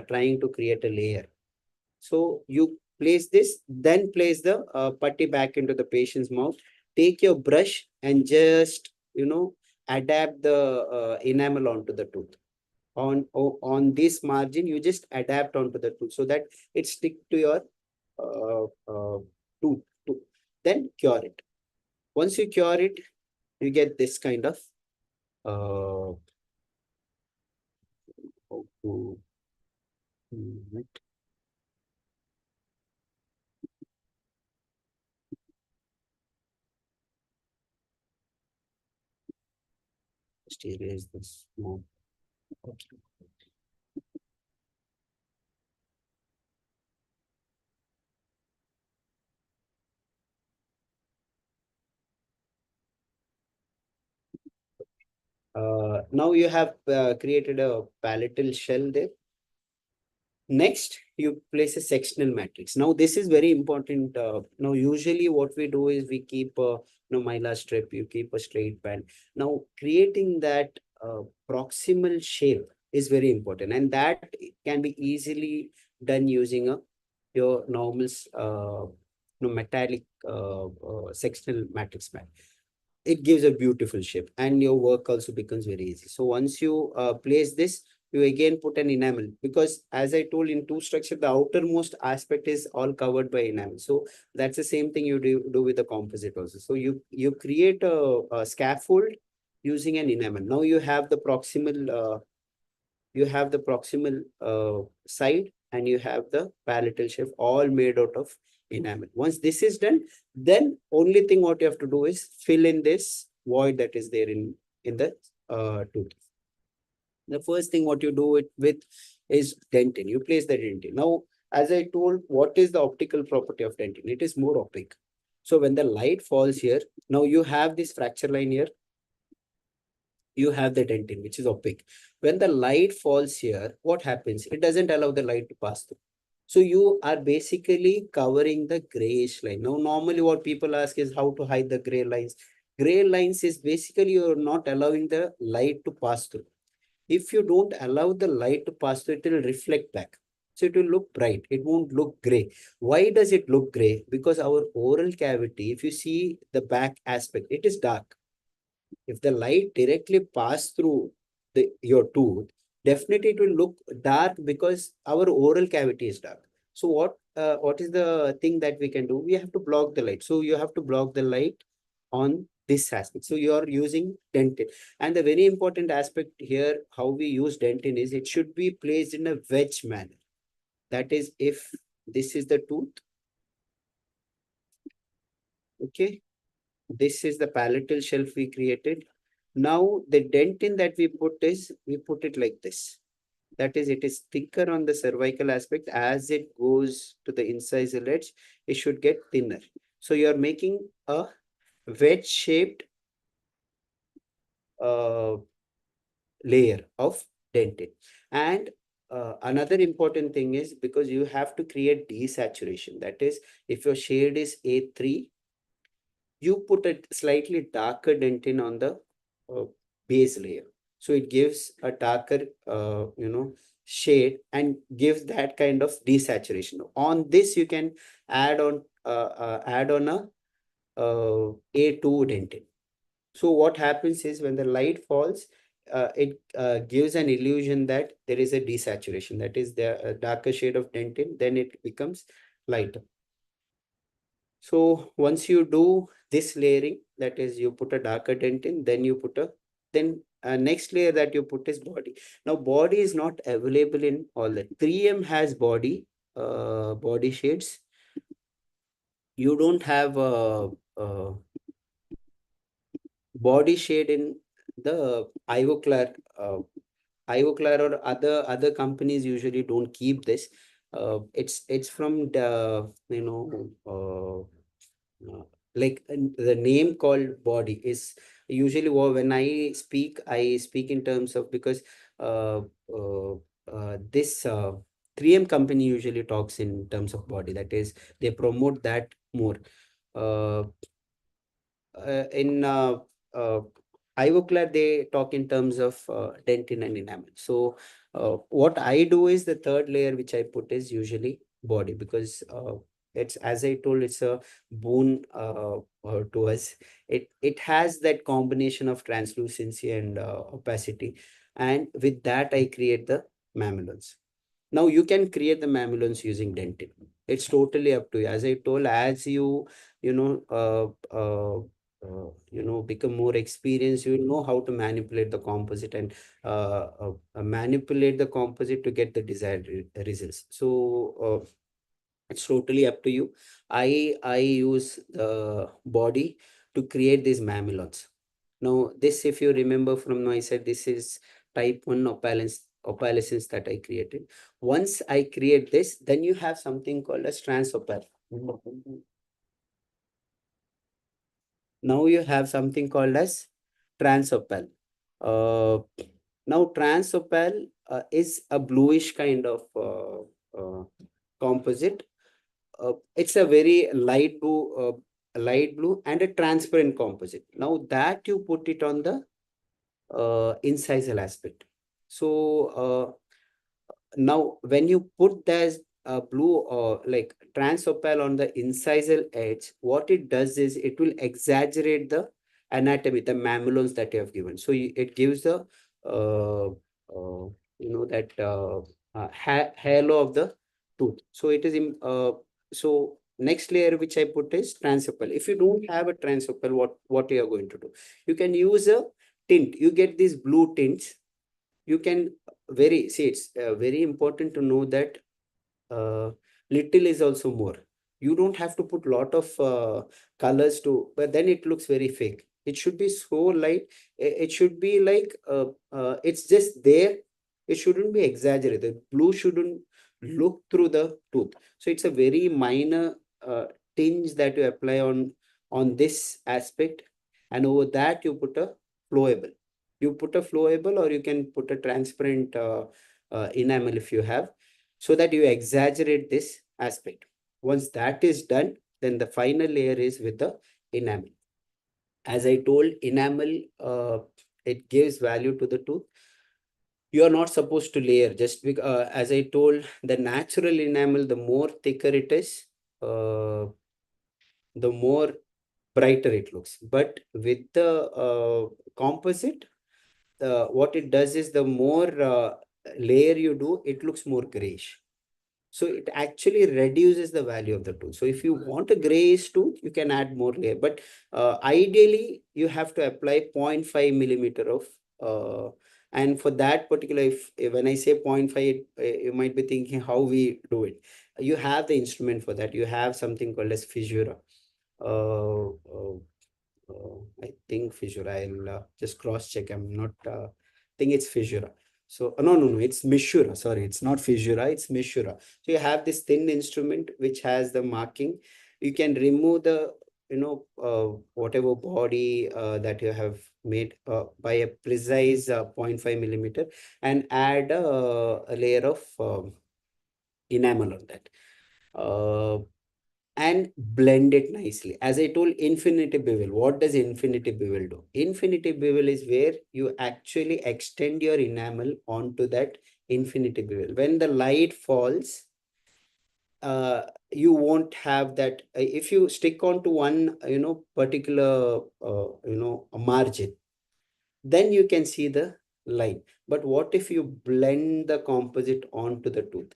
trying to create a layer. So you place this, then place the putty back into the patient's mouth. Take your brush and just, adapt the enamel onto the tooth. On this margin, you just adapt onto the tooth so that it stick to your uh, uh, tooth. Then cure it. Once you cure it, you get this kind of uh, how to- just erase this. No. Okay. Now you have created a palatal shell there. Next, you place a sectional matrix. Now, this is very important. Now, usually what we do is we keep a mylar strip, you keep a straight band. Now, creating that proximal shape is very important, and that can be easily done using your normal metallic sectional matrix band. It gives a beautiful shape, and your work also becomes very easy. So once you place this, you again put an enamel, because as I told, in two structure, the outermost aspect is all covered by enamel. So that's the same thing you do with the composite also. So you create a scaffold using an enamel. Now you have the proximal side, and you have the palatal shape all made out of enamel. Once this is done, then only thing what you have to do is fill in this void that is there in the tooth. The first thing what you do it with is dentin. You place the dentin. Now, as I told, what is the optical property of dentin? It is more opaque. So when the light falls here, now you have this fracture line here, you have the dentin, which is opaque. When the light falls here, what happens? It doesn't allow the light to pass through. So you are basically covering the grayish line. Now, normally what people ask is how to hide the gray lines. Gray lines is basically you're not allowing the light to pass through. If you don't allow the light to pass through, it will reflect back. So it will look bright. It won't look gray. Why does it look gray? Because our oral cavity, if you see the back aspect, it is dark. If the light directly pass through your tooth, definitely it will look dark because our oral cavity is dark. So what is the thing that we can do? We have to block the light. So you have to block the light on this aspect. So you are using dentin. And the very important aspect here, how we use dentin is it should be placed in a wedge manner. That is, if this is the tooth, okay, this is the palatal shelf we created. Now the dentin that we put it like this. That is, it is thicker on the cervical aspect. As it goes to the incisal edge, it should get thinner. So you are making a wedge shaped uh, layer of dentin. And another important thing is, because you have to create desaturation. That is, if your shade is A3, you put a slightly darker dentin on the uh, base layer. So it gives a darker, shade, and gives that kind of desaturation. On this, you can add on a A2 dentin. So what happens is when the light falls, it gives an illusion that there is a desaturation. That is the darker shade of dentin, then it becomes lighter. So once you do this layering, that is you put a darker dentin, then you put a, then next layer that you put is body. Now body is not available in all that. 3M has body shades. You don't have a body shade in the Ivoclar. Ivoclar or other companies usually don't keep this. It's from the like the name called body is usually when I speak in terms of, because uh, uh, this 3M company usually talks in terms of body, that is they promote that more. uh, in Ivoclar, they talk in terms of dentin and enamel. So what I do is the third layer which I put is usually body, because it's, as I told, it's a boon to us. It has that combination of translucency and opacity, and with that I create the mamelons. Now you can create the mamelons using dentin. It's totally up to you. As I told, as you know become more experienced, you know how to manipulate the composite and manipulate the composite to get the desired results. So it's totally up to you. I use the body to create these mamelons. Now this, if you remember from now, I said this is type 1 opalescence that I created. Once I create this, then you have something called as transopal. Now you have something called as transopal. Uh, Now transopal is a bluish kind of composite. It's a very light blue and a transparent composite. Now that you put it on the incisal aspect. So now when you put that blue or like transopal on the incisal edge, what it does is it will exaggerate the anatomy, the mamelons that you have given. So it gives the that halo of the tooth. So it is in so next layer which I put is transopal. If you don't have a transopal, what you are going to do? You can use a tint. You get these blue tints. You can see, it's very important to know that little is also more. You don't have to put lot of colors to, but then it looks very fake. It should be so light. It should be like it's just there. It shouldn't be exaggerated. Blue shouldn't look through the tooth. So it's a very minor tinge that you apply on this aspect, and over that you put a flowable. You put a flowable, or you can put a transparent enamel if you have, so that you exaggerate this aspect. Once that is done, then the final layer is with the enamel. As I told, enamel, it gives value to the tooth. You are not supposed to layer, just because, as I told, the natural enamel, the more thicker it is, the more brighter it looks. But with the composite, what it does is the more layer you do, it looks more grayish. So it actually reduces the value of the tooth. So if you want a grayish tooth, you can add more layer. But ideally, you have to apply 0.5 millimeter of, and for that particular, if when I say 0.5, you might be thinking how we do it. You have the instrument for that. You have something called as fissura. Uh, uh, I think fissura. I'll just cross check. I'm not think it's fissura. So no, it's Mishura. Sorry, it's not fissura, it's Mishura. So you have this thin instrument which has the marking. You can remove the whatever body that you have made by a precise 0.5 millimeter, and add a layer of enamel on that. And blend it nicely. As I told, infinity bevel. What does infinity bevel do? Infinity bevel is where you actually extend your enamel onto that infinity bevel. When the light falls, you won't have that. If you stick onto one, particular, a margin, then you can see the line. But what if you blend the composite onto the tooth?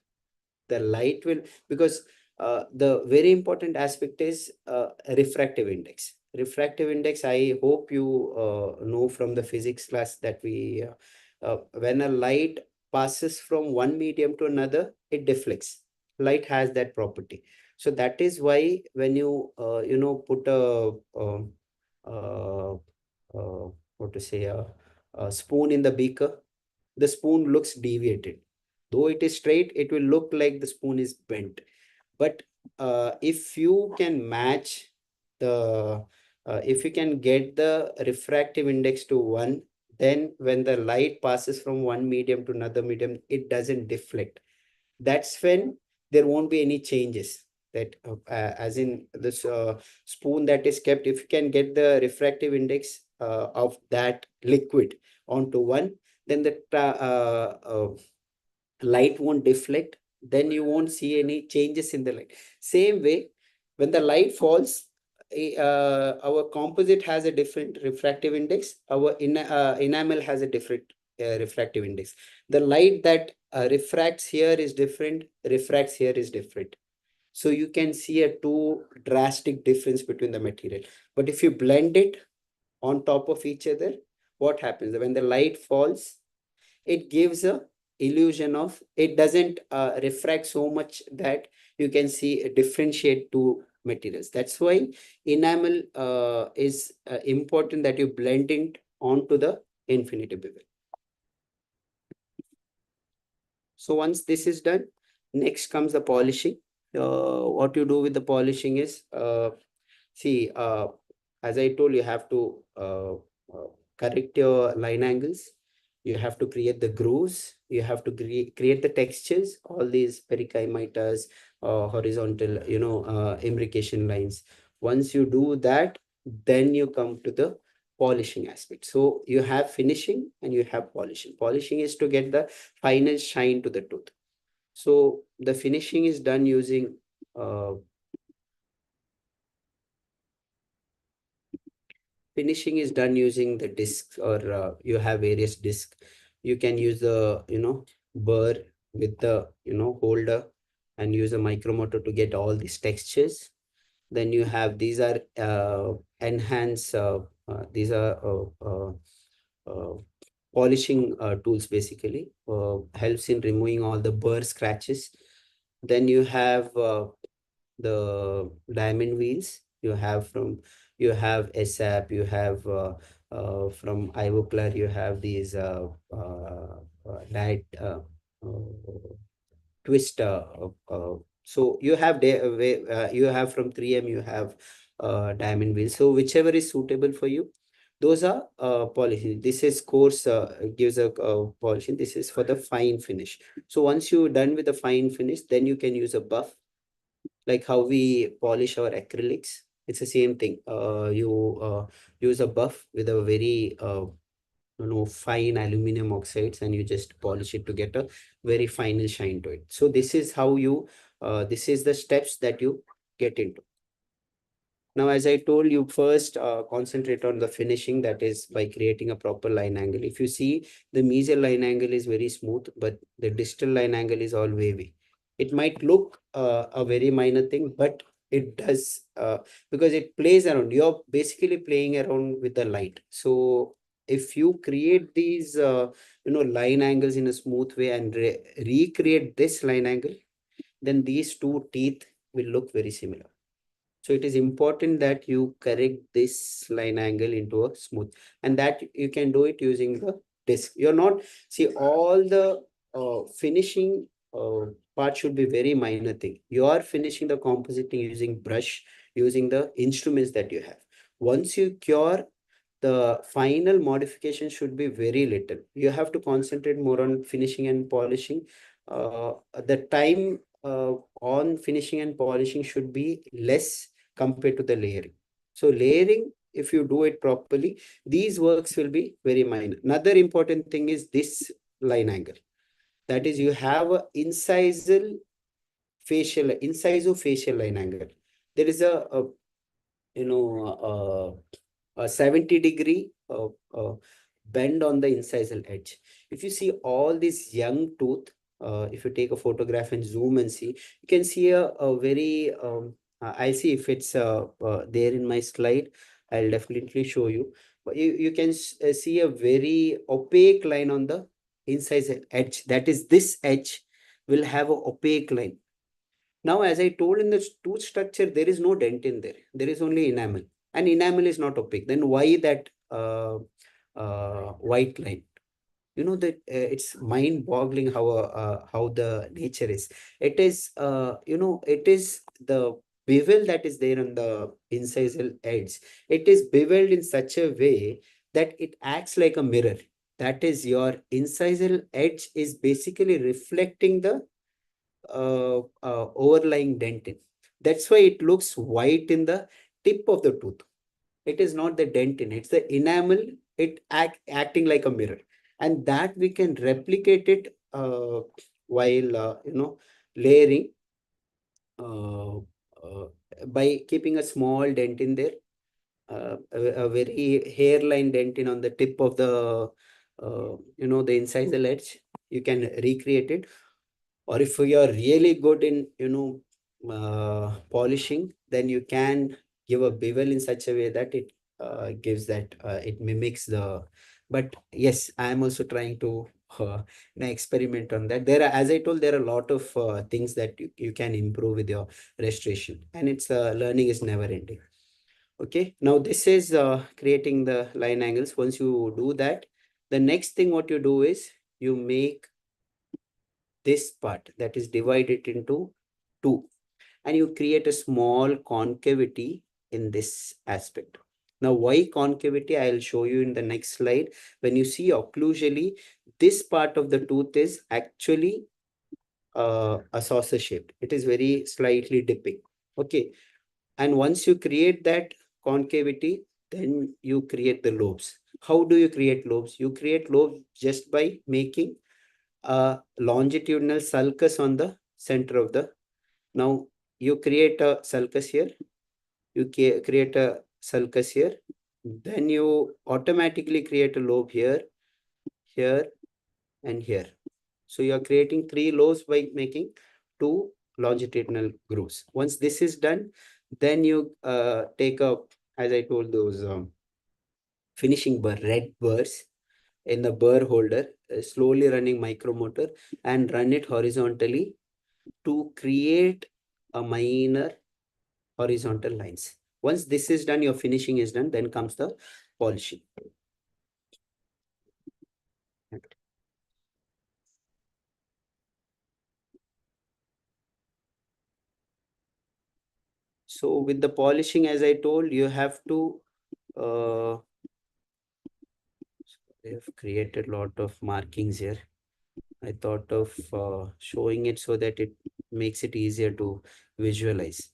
The light will, because The very important aspect is refractive index. Refractive index, I hope you know from the physics class that when a light passes from one medium to another, it deflects. Light has that property. So that is why when you, put uh, what to say, a spoon in the beaker, the spoon looks deviated. Though it is straight, it will look like the spoon is bent. But if you can match the, if you can get the refractive index to 1, then when the light passes from one medium to another medium, it doesn't deflect. That's when there won't be any changes. That as in this spoon that is kept, if you can get the refractive index of that liquid onto 1, then the light won't deflect, then you won't see any changes in the light. Same way, when the light falls, our composite has a different refractive index, our enamel has a different refractive index. The light that refracts here is different, refracts here is different. So you can see a two drastic difference between the material. But if you blend it on top of each other, what happens? When the light falls, it gives a illusion of, it doesn't refract so much that you can see differentiate two materials. That's why enamel is important, that you blend it onto the infinity bevel. So once this is done, next comes the polishing. What you do with the polishing is, see, as I told, you have to correct your line angles. You have to create the grooves. You have to create the textures, all these perichymaitas, horizontal, imbrication lines. Once you do that, then you come to the polishing aspect. So you have finishing and you have polishing. Polishing is to get the final shine to the tooth. So the finishing is done using the discs, or you have various discs. You can use the burr with the holder, and use a micromotor to get all these textures. Then you have, these are enhance these are polishing tools, basically helps in removing all the burr scratches. Then you have the diamond wheels. You have ASAP, you have from Ivoclar, you have these diet twist. So you have you have from 3M, you have diamond wheels. So whichever is suitable for you, those are polishing. This is coarse, gives a polishing. This is for the fine finish. So once you're done with the fine finish, then you can use a buff, like how we polish our acrylics. It's the same thing. You use a buff with a very fine aluminum oxides, and you just polish it to get a very final shine to it. So this is how you this is the steps that you get into. Now, as I told you, first concentrate on the finishing, that is by creating a proper line angle. If you see, the mesial line angle is very smooth, but the distal line angle is all wavy. It might look a very minor thing, but it does, because it plays around. You're basically playing around with the light. So if you create these line angles in a smooth way and recreate this line angle, then these two teeth will look very similar. So it is important that you correct this line angle into a smooth, and that you can do it using the disc. You're not, see, all the finishing part should be very minor thing. You are finishing the compositing using brush, using the instruments that you have. Once you cure, the final modification should be very little. You have to concentrate more on finishing and polishing. The time on finishing and polishing should be less compared to the layering. So layering, if you do it properly, these works will be very minor. Another important thing is this line angle. That is, you have a incisal line angle. There is a you know a 70-degree bend on the incisal edge. If you see all these young tooth, if you take a photograph and zoom and see, you can see a very I'll see if it's there in my slide. I'll definitely show you. But you can see a very opaque line on the inside edge. That is, this edge will have a opaque line. Now, as I told, in the tooth structure, there is no dent in there. There is only enamel, and enamel is not opaque. Then why that white line? That it's mind boggling how the nature is. It is it is the bevel that is there on the incisal edge. It is beveled in such a way that it acts like a mirror. That is, your incisal edge is basically reflecting the overlying dentin. That's why it looks white in the tip of the tooth. It is not the dentin, it's the enamel, acting like a mirror. And that we can replicate it while layering, uh, uh, by keeping a small dent in there, a very hairline dentin on the tip of the incisal edge. You can recreate it. Or if you are really good in polishing, then you can give a bevel in such a way that it gives that it mimics the. But yes, I am also trying to experiment on that. There are, as I told, there are a lot of things that you can improve with your restoration, and it's learning is never ending. Okay, now this is creating the line angles. Once you do that, the next thing what you do is you make this part that is divided into two, and you create a small concavity in this aspect. Now, why concavity? I'll show you in the next slide. When you see occlusally, this part of the tooth is actually a saucer shaped. It is very slightly dipping. Okay. And once you create that concavity, then you create the lobes. How do you create lobes? You create lobes just by making a longitudinal sulcus on the center of the. Now you create a sulcus here, you create a sulcus here, then you automatically create a lobe here, here, and here. So you are creating three lobes by making two longitudinal grooves. Once this is done, then you take up, as I told, those finishing burr, red burrs in the burr holder, slowly running micromotor, and run it horizontally to create a minor horizontal lines. Once this is done, your finishing is done, then comes the polishing. So with the polishing, as I told, you have to I have created a lot of markings here. I thought of showing it so that it makes it easier to visualize.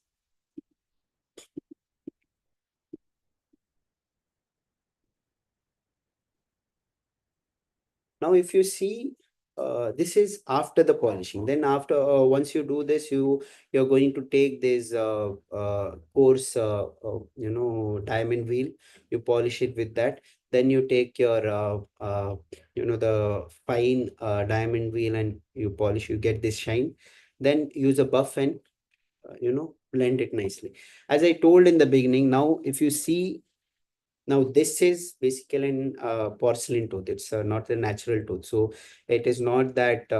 Now, if you see, this is after the polishing. Then after, once you do this, you're going to take this coarse, diamond wheel. You polish it with that. Then you take your, the fine diamond wheel and you polish. You get this shine. Then use a buff and blend it nicely. As I told in the beginning, now if you see, now this is basically an porcelain tooth. It's not a natural tooth, so it is not that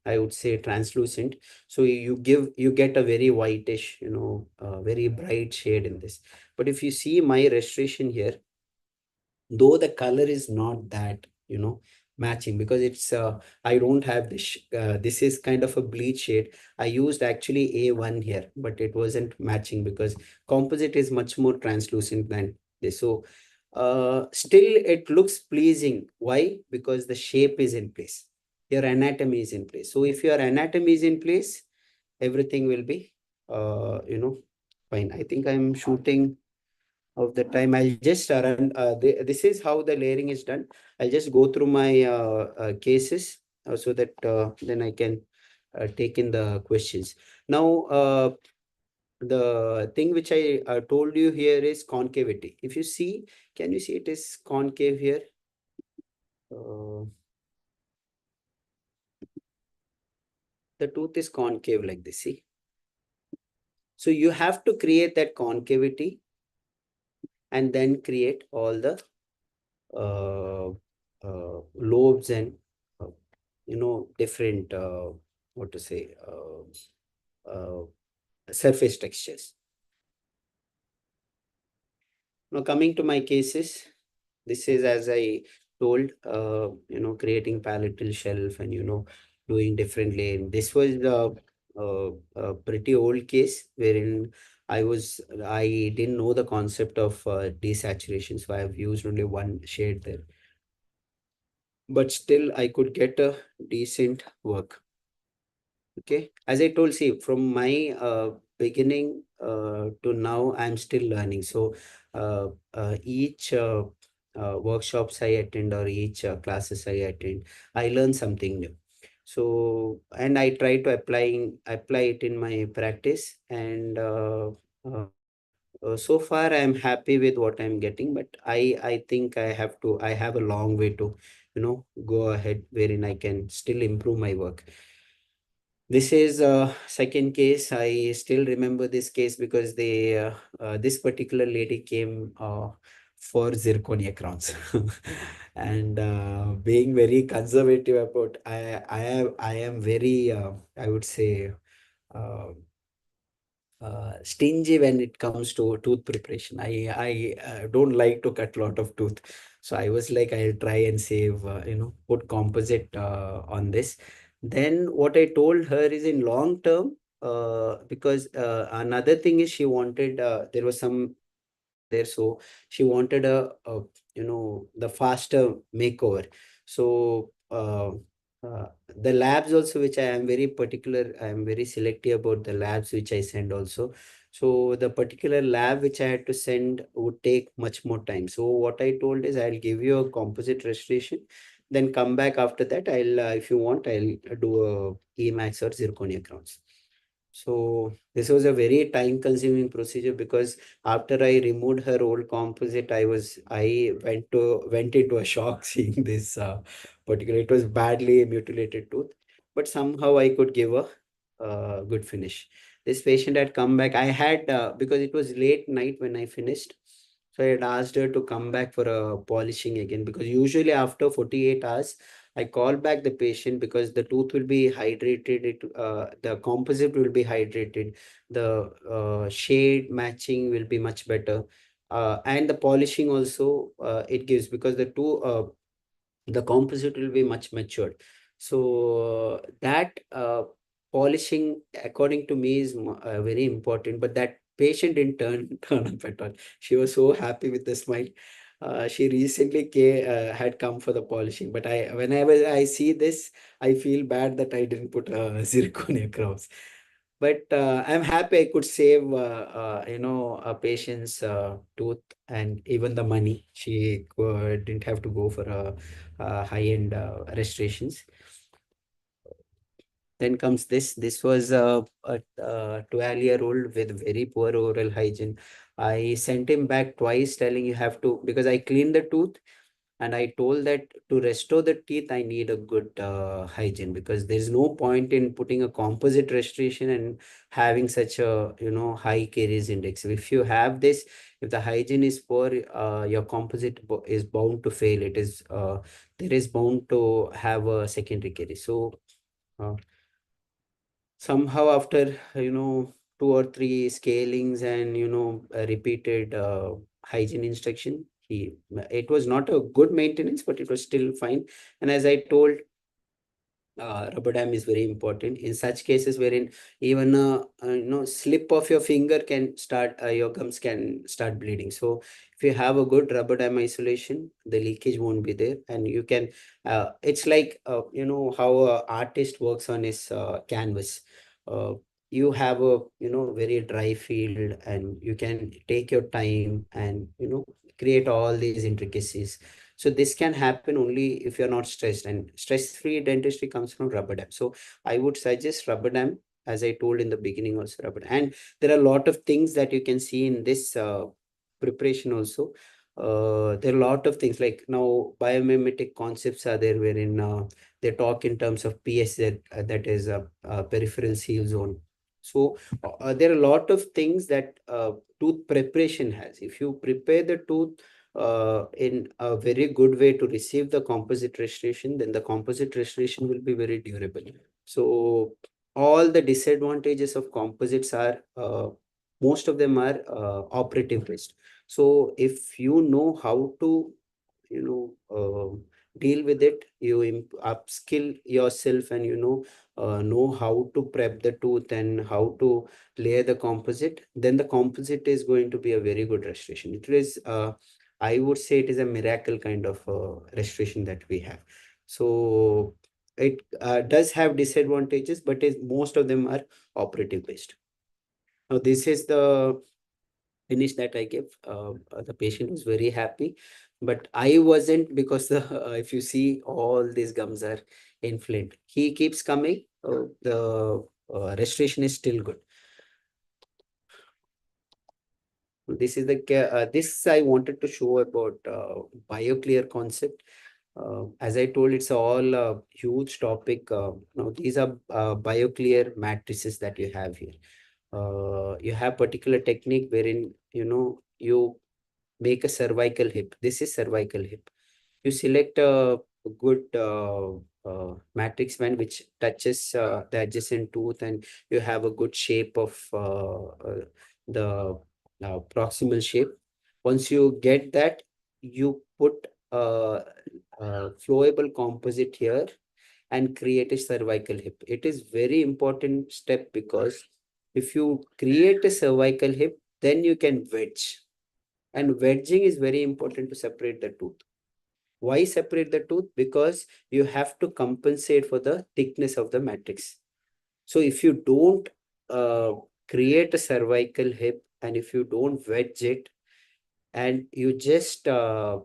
I would say translucent. So you get a very whitish, very bright shade in this. But if you see my restoration here, though the color is not that matching, because it's I don't have this this is kind of a bleach shade. I used actually A1 here, but it wasn't matching because composite is much more translucent than this. So still it looks pleasing. Why? Because the shape is in place, your anatomy is in place. So if your anatomy is in place, everything will be fine. I think I'm shooting of the time. I'll just run. This is how the layering is done. I'll just go through my cases so that then I can take in the questions. Now, the thing which I told you here is concavity. If you see, can you see it is concave here? Uh, the tooth is concave like this, see. So you have to create that concavity and then create all the uh, lobes and uh, different what to say surface textures. Now coming to my cases, this is as I told, creating palatal shelf and doing differently. And this was a pretty old case wherein I didn't know the concept of desaturation, so I've used only one shade there. But still, I could get a decent work. Okay, as I told, see, from my beginning to now, I'm still learning. So each workshops I attend or each classes I attend, I learn something new. So, and I try to apply it in my practice, and so far I'm happy with what I'm getting. But I think I have a long way to go ahead, wherein I can still improve my work. This is a second case. I still remember this case because this particular lady came for zirconia crowns, and being very conservative about, I am very I would say uh, stingy when it comes to tooth preparation. I don't like to cut a lot of tooth, so I was like, I'll try and save, put composite on this. Then what I told her is, in long term, because another thing is, she wanted, there was some issue there, so she wanted the faster makeover. So the labs also, which I am very particular, I am very selective about the labs which I send also. So the particular lab which I had to send would take much more time. So what I told is, I'll give you a composite restoration, then come back after that. I'll if you want, I'll do a Emax or zirconia crowns. So this was a very time consuming procedure, because after I removed her old composite, I went into a shock seeing this particular, it was badly mutilated tooth, but somehow I could give a good finish. This patient had come back. I had because it was late night when I finished, so I had asked her to come back for a polishing again, because usually after 48 hours I call back the patient, because the tooth will be hydrated, the composite will be hydrated, the shade matching will be much better, and the polishing also it gives, because the composite will be much matured. So that polishing, according to me, is very important. But that patient didn't turn up at all. She was so happy with the smile. She recently had come for the polishing, but whenever I see this, I feel bad that I didn't put zirconia crowns. But I'm happy I could save, a patient's tooth and even the money. She didn't have to go for a high-end restorations. Then comes this. This was a 12-year-old with very poor oral hygiene. I sent him back twice, telling, you have to, because I cleaned the tooth, and I told that to restore the teeth, I need a good hygiene, because there's no point in putting a composite restoration and having such a high caries index. If you have this, if the hygiene is poor, your composite is bound to fail. There is bound to have a secondary caries. So uh, somehow after 2 or 3 scalings and repeated hygiene instruction, it was not a good maintenance, but it was still fine. And as I told, rubber dam is very important in such cases, wherein even slip of your finger can start, your gums can start bleeding. So if you have a good rubber dam isolation, the leakage won't be there, and you can it's like how a artist works on his canvas. uh, you have a very dry field, and you can take your time and create all these intricacies. So this can happen only if you're not stressed, and stress-free dentistry comes from rubber dam. So I would suggest rubber dam, as I told in the beginning also, rubber dam. And there are a lot of things that you can see in this preparation also. There are a lot of things like now biomimetic concepts are there wherein they talk in terms of PSZ, that is a peripheral seal zone. So there are a lot of things that tooth preparation has. If you prepare the tooth in a very good way to receive the composite restoration, then the composite restoration will be very durable. So all the disadvantages of composites are most of them are operative based. So if you know how to, you deal with it, you upskill yourself, and know how to prep the tooth and how to layer the composite, then the composite is going to be a very good restoration. It is, I would say, it is a miracle kind of restoration that we have. So it does have disadvantages, but most of them are operative based. Now, this is the finish that I gave. The patient was very happy, but I wasn't, because if you see, all these gums are inflamed. He keeps coming. The restoration is still good. This is this I wanted to show about BioClear concept. As I told, it's all a huge topic. Now, these are BioClear matrices that you have here. You have particular technique wherein you make a cervical hip. This is cervical hip. You select a good matrix band which touches the adjacent tooth, and you have a good shape of the proximal shape. Once you get that, you put a flowable composite here and create a cervical hip. It is very important step, because if you create a cervical hip, then you can wedge. And wedging is very important to separate the tooth. Why separate the tooth? Because you have to compensate for the thickness of the matrix. So if you don't uh, create a cervical hip, and if you don't wedge it, and you just fill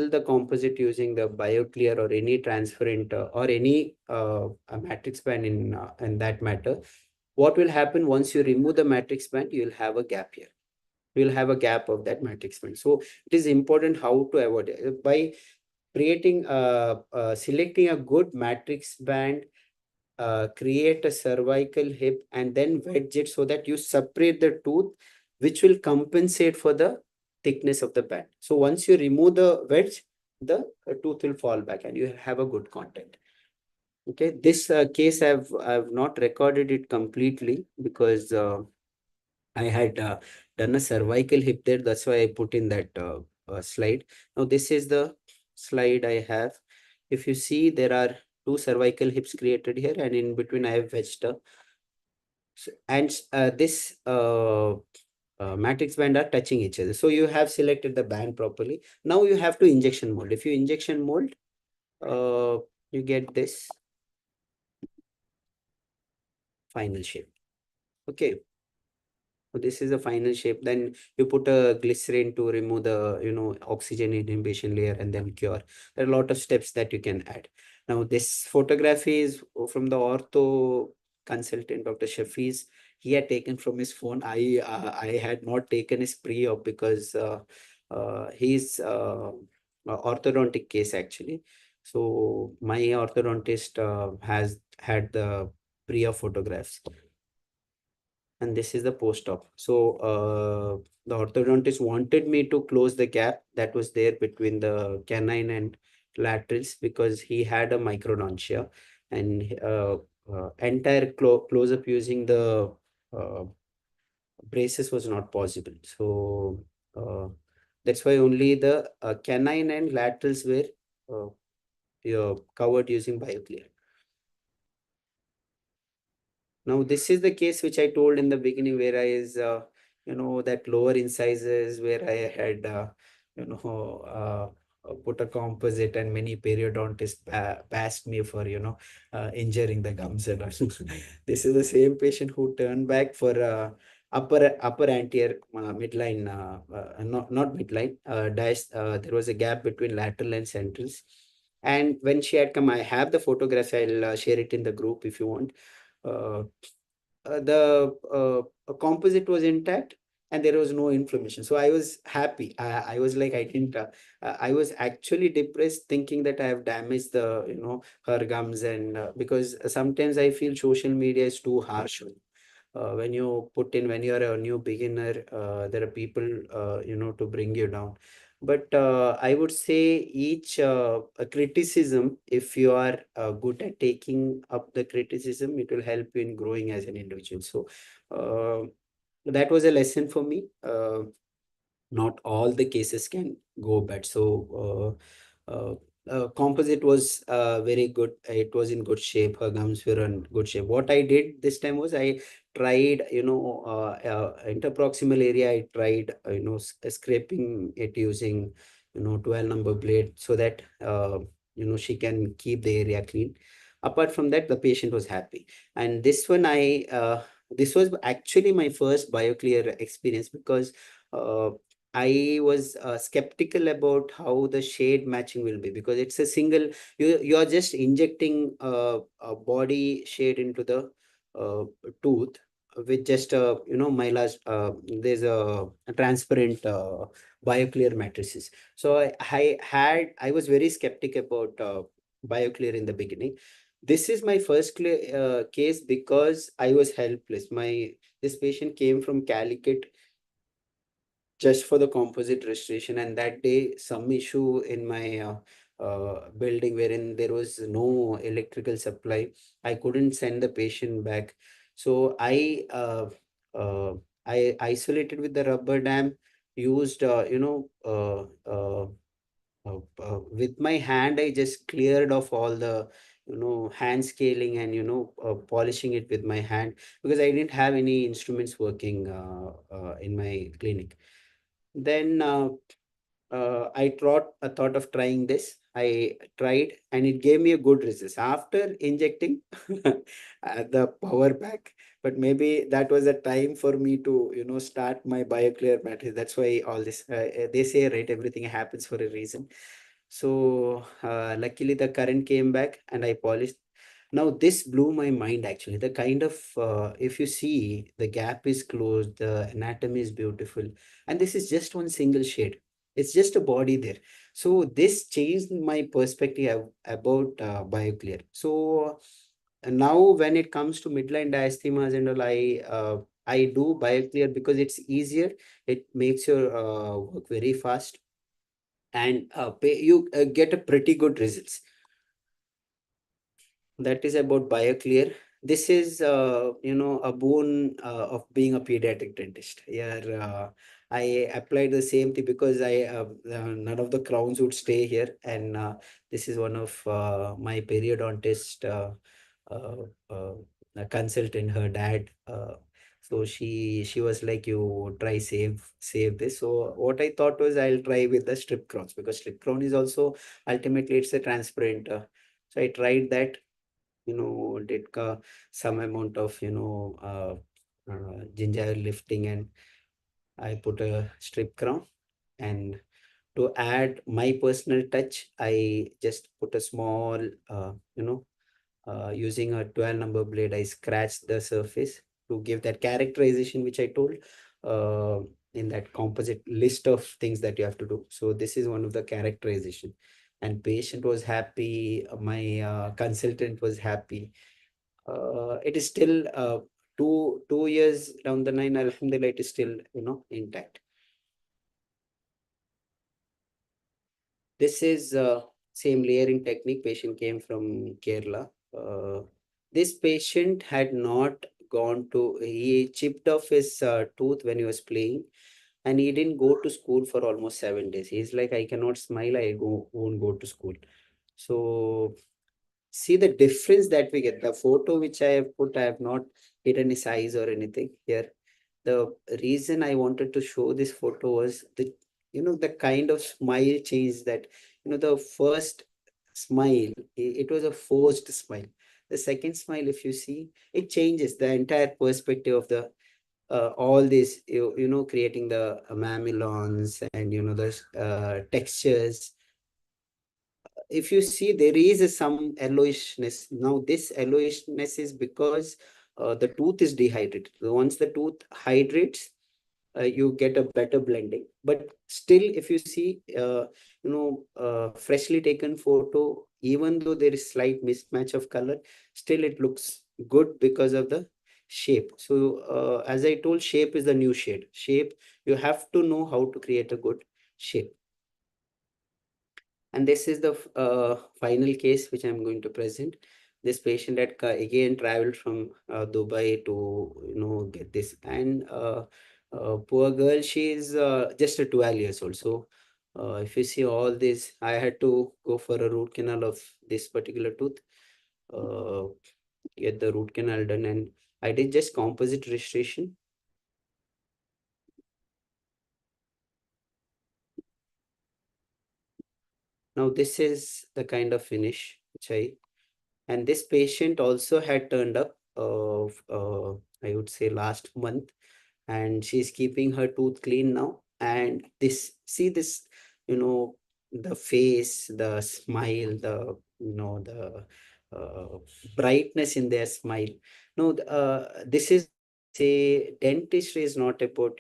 the composite using the BioClear or any transparent or any a matrix band in that matter, what will happen once you remove the matrix band? You will have a gap here. You will have a gap of that matrix band. So it is important how to avoid it by creating selecting a good matrix band, create a cervical hip, and then wedge it so that you separate the tooth, which will compensate for the thickness of the band. So once you remove the wedge, the tooth will fall back and you have a good content. Okay, this case I've not recorded it completely, because I had done a cervical hip there. That's why I put in that slide. Now, this is the slide I have. If you see, there are two cervical hips created here, and in between I have wedged up. And this matrix band are touching each other. So you have selected the band properly. Now you have to injection mold. If you injection mold, you get this final shape. Okay. So this is the final shape. Then you put a glycerin to remove the oxygen inhibition layer and then cure. There are a lot of steps that you can add. Now this photography is from the ortho consultant, Dr. Shafiz. He had taken from his phone. I had not taken his pre-op because he's orthodontic case actually. So my orthodontist has had the pre-op photographs, and this is the post-op. So the orthodontist wanted me to close the gap that was there between the canine and laterals, because he had a microdontia, and entire close-up using the uh, braces was not possible. So that's why only the canine and laterals were covered using BioClear. Now, this is the case which I told in the beginning, where I is, that lower incisors where I had, you know, put a composite, and many periodontists bashed me for, injuring the gums and all. This is the same patient who turned back for upper anterior midline, not midline, dash. There was a gap between lateral and centrals. And when she had come, I have the photographs. I'll share it in the group if you want. The composite was intact, and there was no inflammation. So I was happy. I was like, I didn't, I was actually depressed thinking that I have damaged the, her gums. And because sometimes I feel social media is too harsh. When you put in, when you're a new beginner, there are people, to bring you down. But I would say each a criticism, if you are good at taking up the criticism, it will help you in growing as an individual. So that was a lesson for me. Not all the cases can go bad. So composite was very good. It was in good shape. Her gums were in good shape. What I did this time was I tried, interproximal area. I tried, scraping it using, 12 number blade, so that, she can keep the area clean. Apart from that, the patient was happy. And this was actually my first BioClear experience, because uh, I was skeptical about how the shade matching will be, because it's a single, you are just injecting a body shade into the uh, tooth with just a, mylas, there's a transparent BioClear matrices. So I was very skeptic about BioClear in the beginning. This is my first case because I was helpless. This patient came from Calicut just for the composite restoration, and that day some issue in my building, wherein there was no electrical supply. I couldn't send the patient back, so uh, I isolated with the rubber dam, used with my hand. I just cleared off all the, hand scaling, and polishing it with my hand, because I didn't have any instruments working in my clinic. Then I thought of trying this. I tried, and it gave me a good result after injecting the power back. But maybe that was a time for me to, start my BioClear battery. That's why all this, they say, right, everything happens for a reason. So luckily the current came back and I polished. Now this blew my mind actually. The kind of, if you see, the gap is closed, the anatomy is beautiful, and this is just one single shade. It's just a body there. So this changed my perspective about BioClear. So now when it comes to midline diastemas and all, I do BioClear because it's easier. It makes your work very fast, and you get a pretty good results. That is about BioClear. This is, a boon of being a pediatric dentist. Yeah, I applied the same thing because none of the crowns would stay here, and this is one of my periodontist uh, uh, a consultant, her dad. So she was like, you try save this. So what I thought was, I'll try with the strip crowns, because strip crown is also, ultimately, it's a transparent. So I tried that, did some amount of, gingival lifting, and I put a strip crown. And to add my personal touch, I just put a small, using a 12 number blade, I scratched the surface to give that characterization, which I told uh, in that composite list of things that you have to do. So this is one of the characterization. And patient was happy, my consultant was happy. It is still, two years down the line, alhamdulillah, it is still, intact. This is same layering technique. Patient came from Kerala. This patient had not gone to, he chipped off his tooth when he was playing, and he didn't go to school for almost 7 days. He's like, I cannot smile, won't go to school. So see the difference that we get. The photo which I have put, I have not hidden his eyes or anything here. The reason I wanted to show this photo was the kind of smile change that, the first smile, it was a forced smile. The second smile, if you see, it changes the entire perspective of the all this, creating the mamelons, and, the textures. If you see, there is some yellowishness. Now this yellowishness is because the tooth is dehydrated. So once the tooth hydrates, you get a better blending. But still, if you see, freshly taken photo, even though there is slight mismatch of color, still it looks good because of the shape. So as I told, shape is the new shade. Shape, you have to know how to create a good shape. And this is the final case which I'm going to present. This patient had again traveled from Dubai to get this, and poor girl, she is just a 12 years old. So if you see all this, I had to go for a root canal of this particular tooth, uh, get the root canal done, and I did just composite restoration. Now this is the kind of finish which and this patient also had turned up, I would say last month, and she's keeping her tooth clean now. And this, see this, you know, the face, the smile, the brightness in their smile. No, this is why I say dentistry is not about,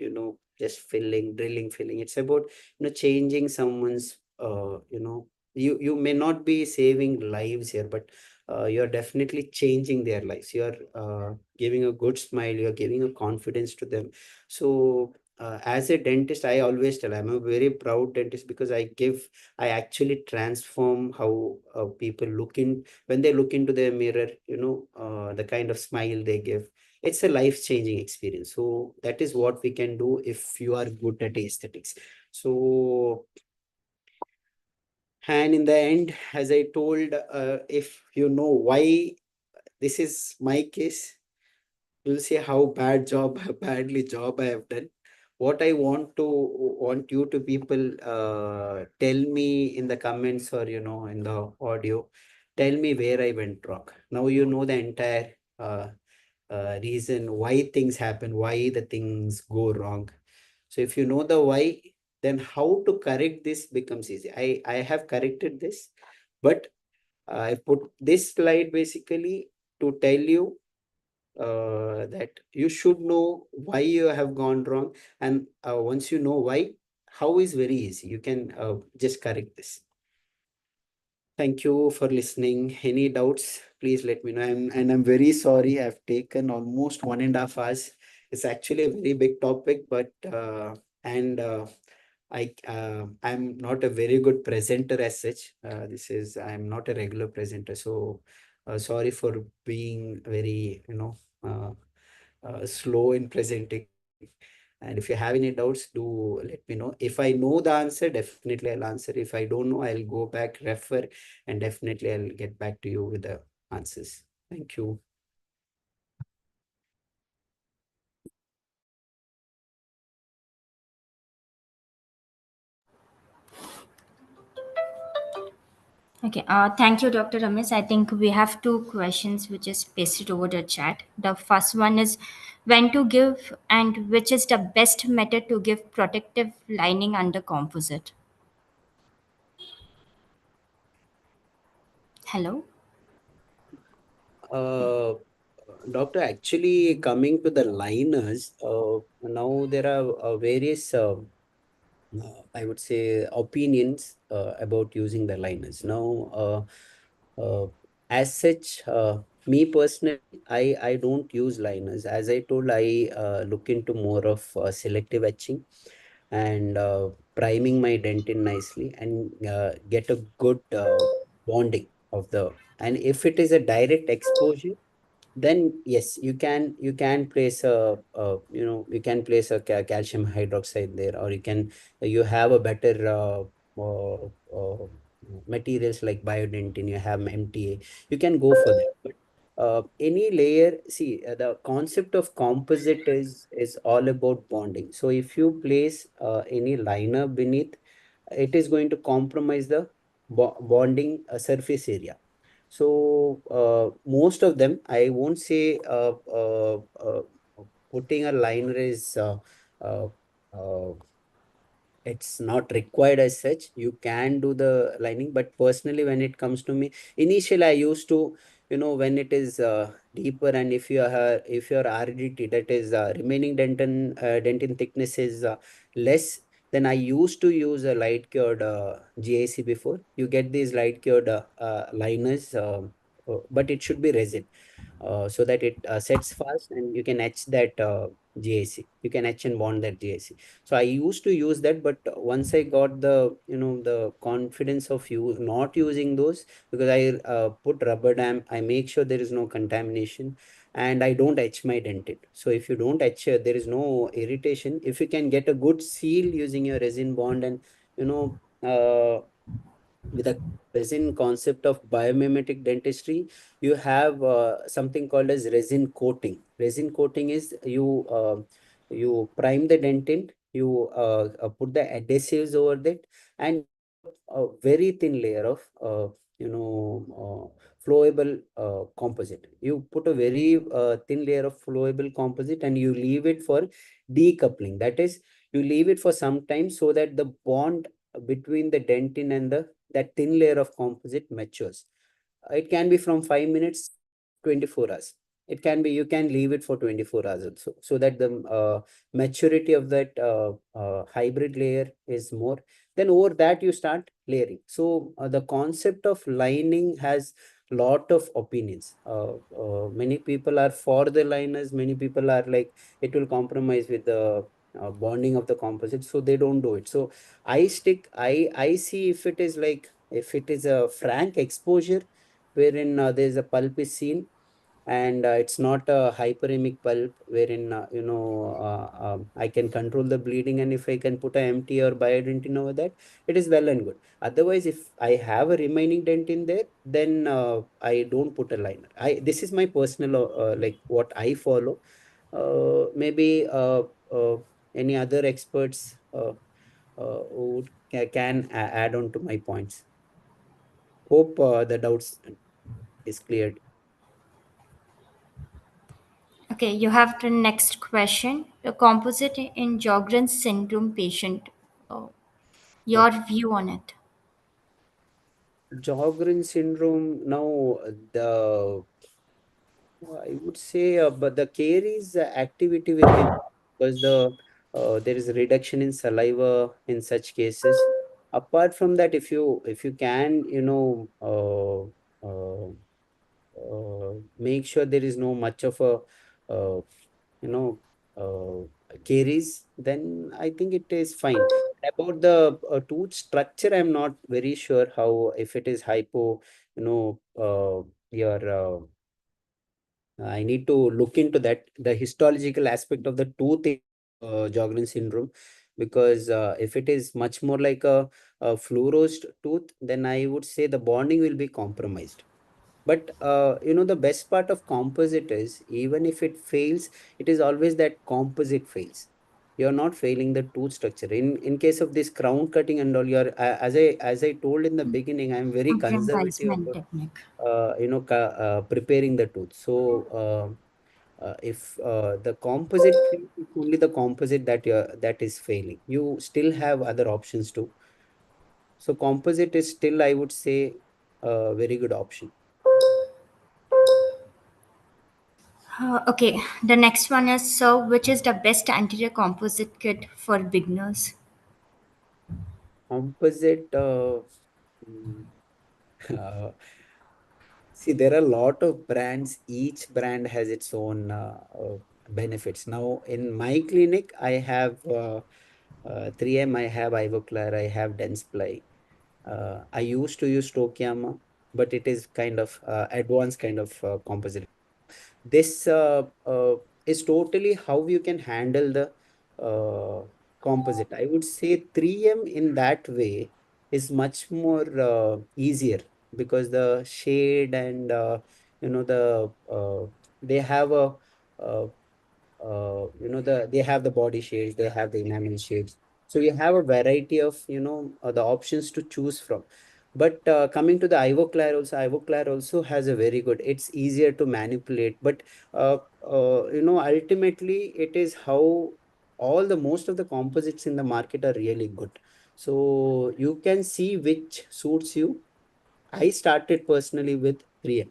just filling, drilling, filling. It's about, changing someone's, you may not be saving lives here, but you're definitely changing their lives. You're giving a good smile, you're giving a confidence to them. So as a dentist, I always tell I'm a very proud dentist, because I actually transform how people look in when they look into their mirror, the kind of smile they give. It's a life-changing experience. So that is what we can do if you are good at aesthetics. So, and in the end, as I told, if you know why this is my case, you'll see how badly job I have done. What I want you to people tell me in the comments, or in the audio, tell me where I went wrong. Now you know the entire reason why things happen, why the things go wrong. So if you know the why, then how to correct this becomes easy. I have corrected this, but I put this slide basically to tell you that you should know why you have gone wrong. And once you know why, how is very easy. You can just correct this. Thank you for listening. Any doubts, please let me know. And I'm very sorry, I've taken almost 1.5 hours. It's actually a very big topic, but and I'm not a very good presenter as such. I'm not a regular presenter, so sorry for being very slow in presenting. And if you have any doubts, do let me know. If I know the answer, definitely I'll answer. If I don't know, I'll go back, refer, and definitely I'll get back to you with the answers. Thank you. Okay, thank you, Dr. Ramesh. I think we have two questions which is pasted over the chat. The first one is when to give and which is the best method to give protective lining under composite. Hello? Uh, Doctor, actually coming to the liners, now there are various I would say opinions about using the liners. Now, as such, me personally, I don't use liners. As I told, I look into more of selective etching and priming my dentin nicely, and get a good bonding of the. And if it is a direct exposure, then yes, you can place you can place a calcium hydroxide there, or you have a better materials like biodentin, you have MTA, you can go for that. But any layer, see, the concept of composite is all about bonding. So if you place any liner beneath, it is going to compromise the bonding surface area. So most of them, I won't say putting a liner is uh, uh, it's not required as such. You can do the lining, but personally, when it comes to me, initially I used to when it is deeper, and if your RDT, that is dentin thickness is less, then I used to use a light cured GIC before. You get these light cured liners, but it should be resin, so that it sets fast and you can etch that GIC. You can etch and bond that GIC. So I used to use that, but once I got the confidence of not using those, because I put rubber dam, I make sure there is no contamination, and I don't etch my dentin. So if you don't etch, there is no irritation. If you can get a good seal using your resin bond, and you know, with a resin concept of biomimetic dentistry, you have something called as resin coating. Resin coating is you prime the dentin, you put the adhesives over that, and you put a very thin layer of flowable composite. You put a very thin layer of flowable composite, and you leave it for decoupling. That is, you leave it for some time so that the bond between the dentin and the that thin layer of composite matures. It can be from 5 minutes to 24 hours. It can be, you can leave it for 24 hours also, so that the maturity of that hybrid layer is more. Then over that you start layering. So the concept of lining has lot of opinions. Many people are for the liners, many people are like it will compromise with the bonding of the composite, so they don't do it. So I see, if it is like, if it is a frank exposure wherein there is a pulp is seen, and it's not a hyperemic pulp wherein I can control the bleeding, and if I can put a MT or biodentin over that, it is well and good. Otherwise, if I have a remaining dent in there, then I don't put a liner. I This is my personal like what I follow. Maybe any other experts who can add on to my points. Hope the doubts is cleared. Okay, you have the next question. The composite in Sjogren's syndrome patient. Uh, your Okay. view on it? Sjogren syndrome. Now, the I would say, but the caries activity will be, because there is a reduction in saliva in such cases. Apart from that, if you can, make sure there is no much of a uh, you know caries, then I think it is fine. About the tooth structure, I'm not very sure how, if it is hypo, your I need to look into that, the histological aspect of the tooth in Sjogren syndrome, because if it is much more like a fluorosed tooth, then I would say the bonding will be compromised. But the best part of composite is, even if it fails, it is always that composite fails. You're not failing the tooth structure. In case of this crown cutting and all, you're as I told in the beginning, I'm very conservative Aggrandizement about technique. preparing the tooth. So if the composite fails, it's only the composite that is failing. You still have other options too. So composite is still, I would say, a very good option. Okay, the next one is, so which is the best anterior composite kit for beginners? Composite, mm, uh, see, there are a lot of brands. Each brand has its own benefits. Now, in my clinic, I have 3M, I have Ivoclar, I have Dentsply. I used to use Tokiyama, but it is kind of advanced kind of composite. This is totally how you can handle the composite. I would say 3M in that way is much more easier, because the shade and they have a uh, they have the body shades, they have the enamel shades, so you have a variety of the options to choose from. But coming to the Ivoclar also has a very good, it's easier to manipulate, but ultimately it is how all the most of the composites in the market are really good, so you can see which suits you. I started personally with 3M.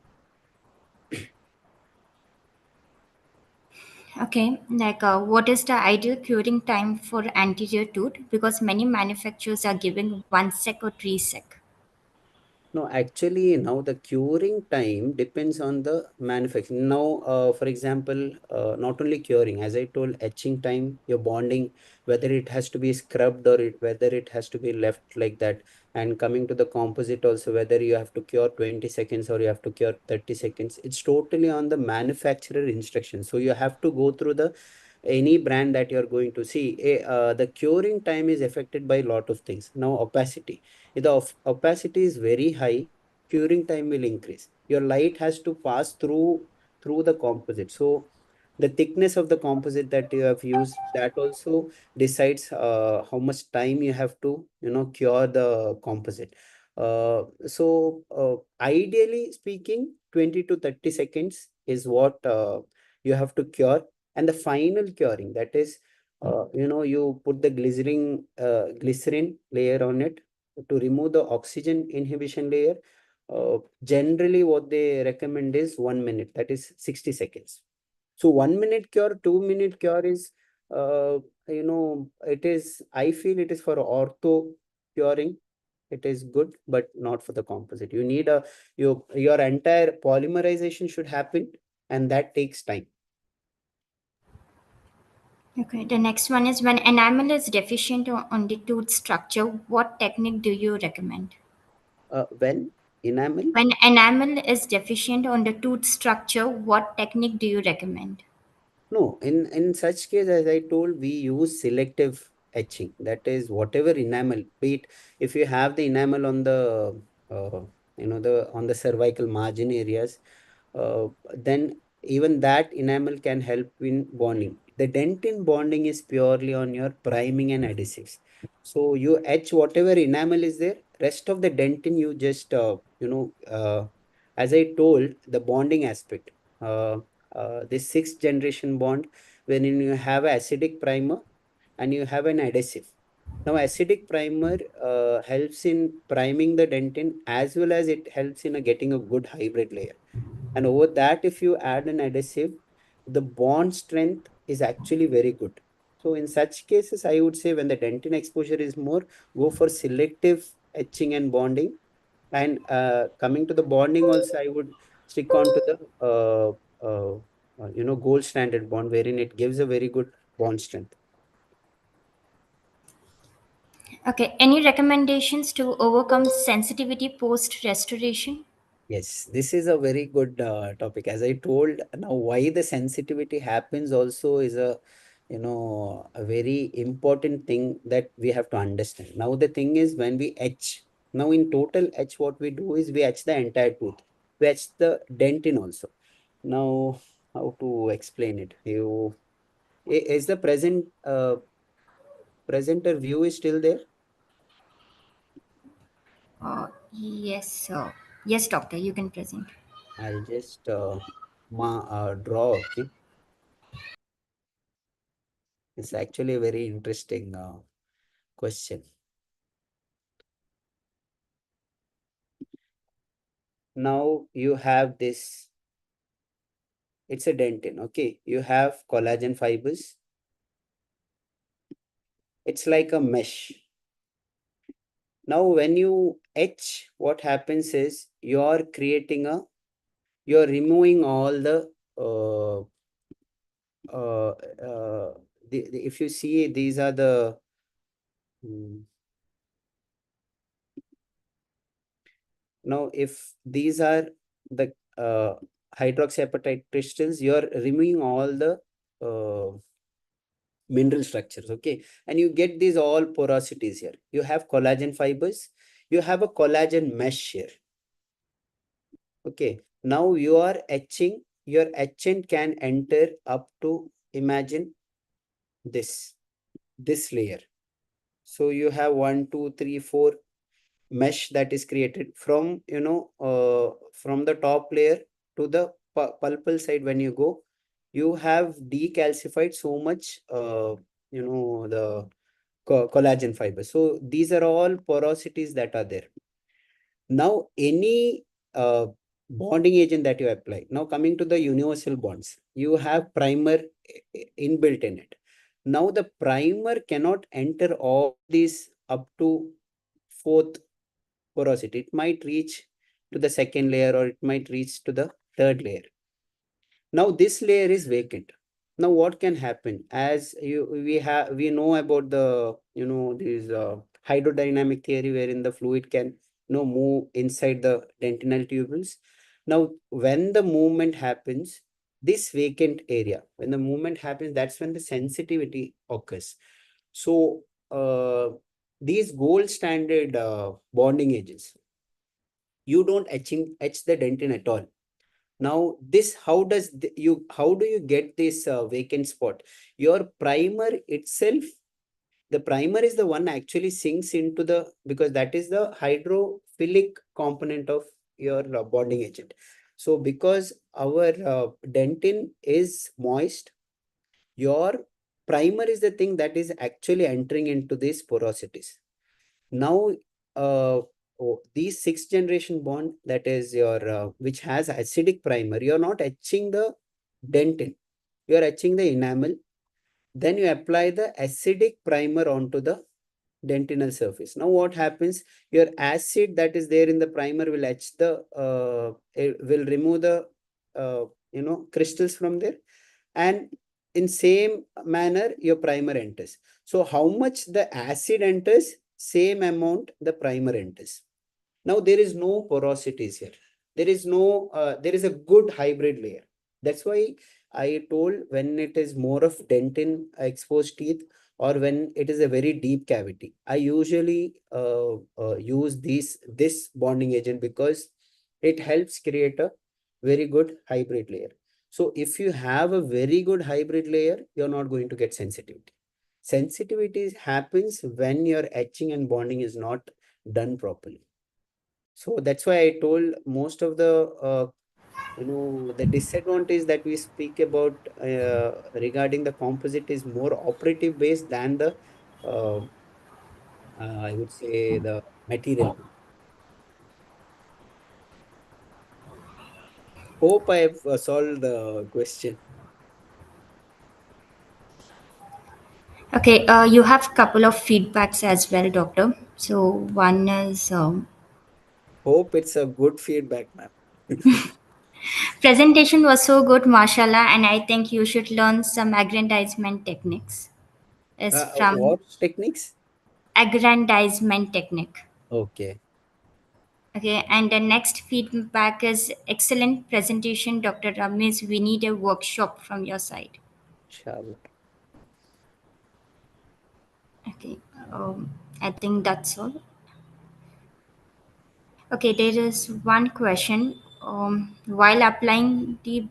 Okay, like what is the ideal curing time for anterior tooth? Because many manufacturers are giving 1 sec or 3 sec. No, actually, now the curing time depends on the manufacturing. Now, for example, not only curing, as I told, etching time, your bonding, whether it has to be scrubbed or whether it has to be left like that. And coming to the composite also, whether you have to cure 20 seconds or you have to cure 30 seconds, it's totally on the manufacturer instruction. So you have to go through the any brand that you're going to see. The curing time is affected by a lot of things. Now, opacity. If the opacity is very high, curing time will increase. Your light has to pass through the composite. So the thickness of the composite that you have used, that also decides how much time you have to cure the composite. Ideally speaking, 20 to 30 seconds is what you have to cure. And the final curing, that is, you put the glycerin layer on it to remove the oxygen inhibition layer. Generally, what they recommend is 1 minute, that is 60 seconds. So 1 minute cure, 2 minute cure is, it is, I feel it is for ortho curing. It is good, but not for the composite. You need your entire polymerization should happen, and that takes time. Okay, the next one is when enamel is deficient on the tooth structure, what technique do you recommend? When enamel. When enamel is deficient on the tooth structure, what technique do you recommend? No, in such case, as I told, we use selective etching. That is, whatever enamel, be it if you have the enamel on the the on the cervical margin areas, then even that enamel can help in bonding. The dentin bonding is purely on your priming and adhesives. So you etch whatever enamel is there. Rest of the dentin you just as I told, the bonding aspect. Uh, this sixth generation bond, when you have an acidic primer and you have an adhesive. Now, acidic primer helps in priming the dentin as well as it helps in getting a good hybrid layer. And over that, if you add an adhesive, the bond strength is actually very good. So in such cases, I would say when the dentin exposure is more, go for selective etching and bonding. And coming to the bonding also, I would stick on to the gold standard bond, wherein it gives a very good bond strength. Okay, any recommendations to overcome sensitivity post restoration? Yes, this is a very good topic. As I told, now why the sensitivity happens also is a very important thing that we have to understand. Now the thing is when we etch, now in total etch, what we do is we etch the entire tooth. We etch the dentin also. Now, how to explain it? Is the presenter view is still there? Yes, sir. Yes, doctor, you can present. I'll just draw. Okay, it's actually a very interesting question. Now you have this, it's a dentin. Okay, you have collagen fibers. It's like a mesh. Now when you etch, what happens is you're removing all uh, if you see, these are the mm, now if these are the hydroxyapatite crystals, you're removing all the mineral structures. Okay, and you get these all porosities here. You have collagen fibers, you have a collagen mesh here. Okay, now you are etching, your etchant can enter up to, imagine this layer. So you have 1 2 3 4 mesh that is created from from the top layer to the pulpal side. When you go, you have decalcified so much the collagen fiber. So these are all porosities that are there. Now any bonding agent that you apply, now coming to the universal bonds, you have primer inbuilt in it. Now the primer cannot enter all these up to fourth porosity. It might reach to the second layer, or it might reach to the third layer. Now this layer is vacant. Now what can happen? As we know about the this hydrodynamic theory, wherein the fluid can move inside the dentinal tubules. Now when the movement happens, this vacant area, when the movement happens, that's when the sensitivity occurs. So these gold standard bonding agents, you don't etch the dentin at all. Now this, how do you get this vacant spot? Your primer itself, the primer is the one actually sinks into the, because that is the hydrophilic component of your bonding agent. So because our dentin is moist, your primer is the thing that is actually entering into these porosities. Now these sixth generation bond, that is your which has acidic primer, you're not etching the dentin, you're etching the enamel. Then you apply the acidic primer onto the dentinal surface. Now what happens? Your acid that is there in the primer will etch the will remove the crystals from there, and in same manner your primer enters. So how much the acid enters, same amount the primer enters. Now there is no porosities here. There is no there is a good hybrid layer. That's why I told, when it is more of dentin exposed teeth, or when it is a very deep cavity, I usually use this bonding agent, because it helps create a very good hybrid layer. So if you have a very good hybrid layer, you're not going to get sensitivity. Sensitivity happens when your etching and bonding is not done properly. So that's why I told, most of the the disadvantage that we speak about regarding the composite is more operative based than the I would say the material. Hope I have solved the question. Okay, you have couple of feedbacks as well, doctor. So one is Hope it's a good feedback, ma'am. presentation was so good, mashallah, and I think you should learn some aggrandizement techniques. Is from What techniques? aggrandizement technique. Okay. Okay, and the next feedback is excellent presentation, Dr. Rameez. We need a workshop from your side. Sure. Okay, I think that's all. Okay, there is one question. While applying the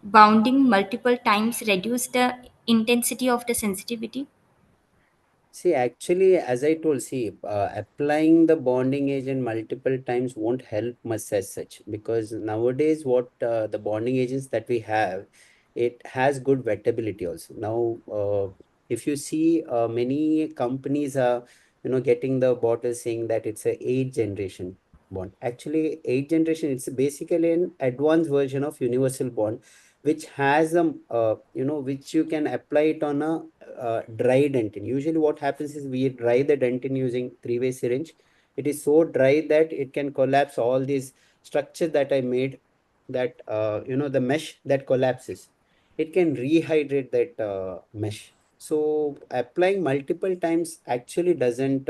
bounding multiple times, reduce the intensity of the sensitivity. See, actually, as I told, see, applying the bonding agent multiple times won't help much as such, because nowadays what the bonding agents that we have, it has good wettability also. Now, if you see, many companies are, getting the bottle saying that it's a 8th generation bond. Actually, 8th generation, it's basically an advanced version of universal bond, which has a, which you can apply it on a dry dentin. Usually what happens is, we dry the dentin using three-way syringe. It is so dry that it can collapse all these structures that I made, that the mesh that collapses, it can rehydrate that mesh. So applying multiple times actually doesn't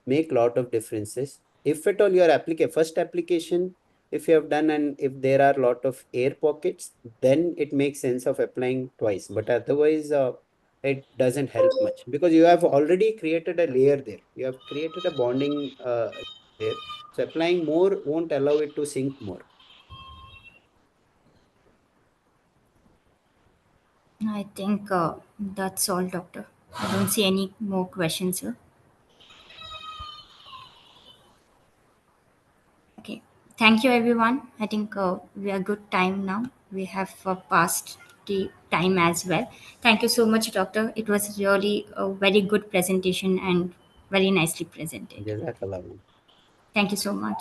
make lot of differences. If at all your first application, if you have done, and if there are lot of air pockets, then it makes sense of applying twice. But otherwise, it doesn't help much, because you have already created a layer there. You have created a bonding there. So applying more won't allow it to sink more. I think that's all, doctor. I don't see any more questions here. Okay. Thank you, everyone. I think we are good time now. We have passed the time as well. Thank you so much, doctor. It was really a very good presentation and very nicely presented. Jazakallah. Thank you so much.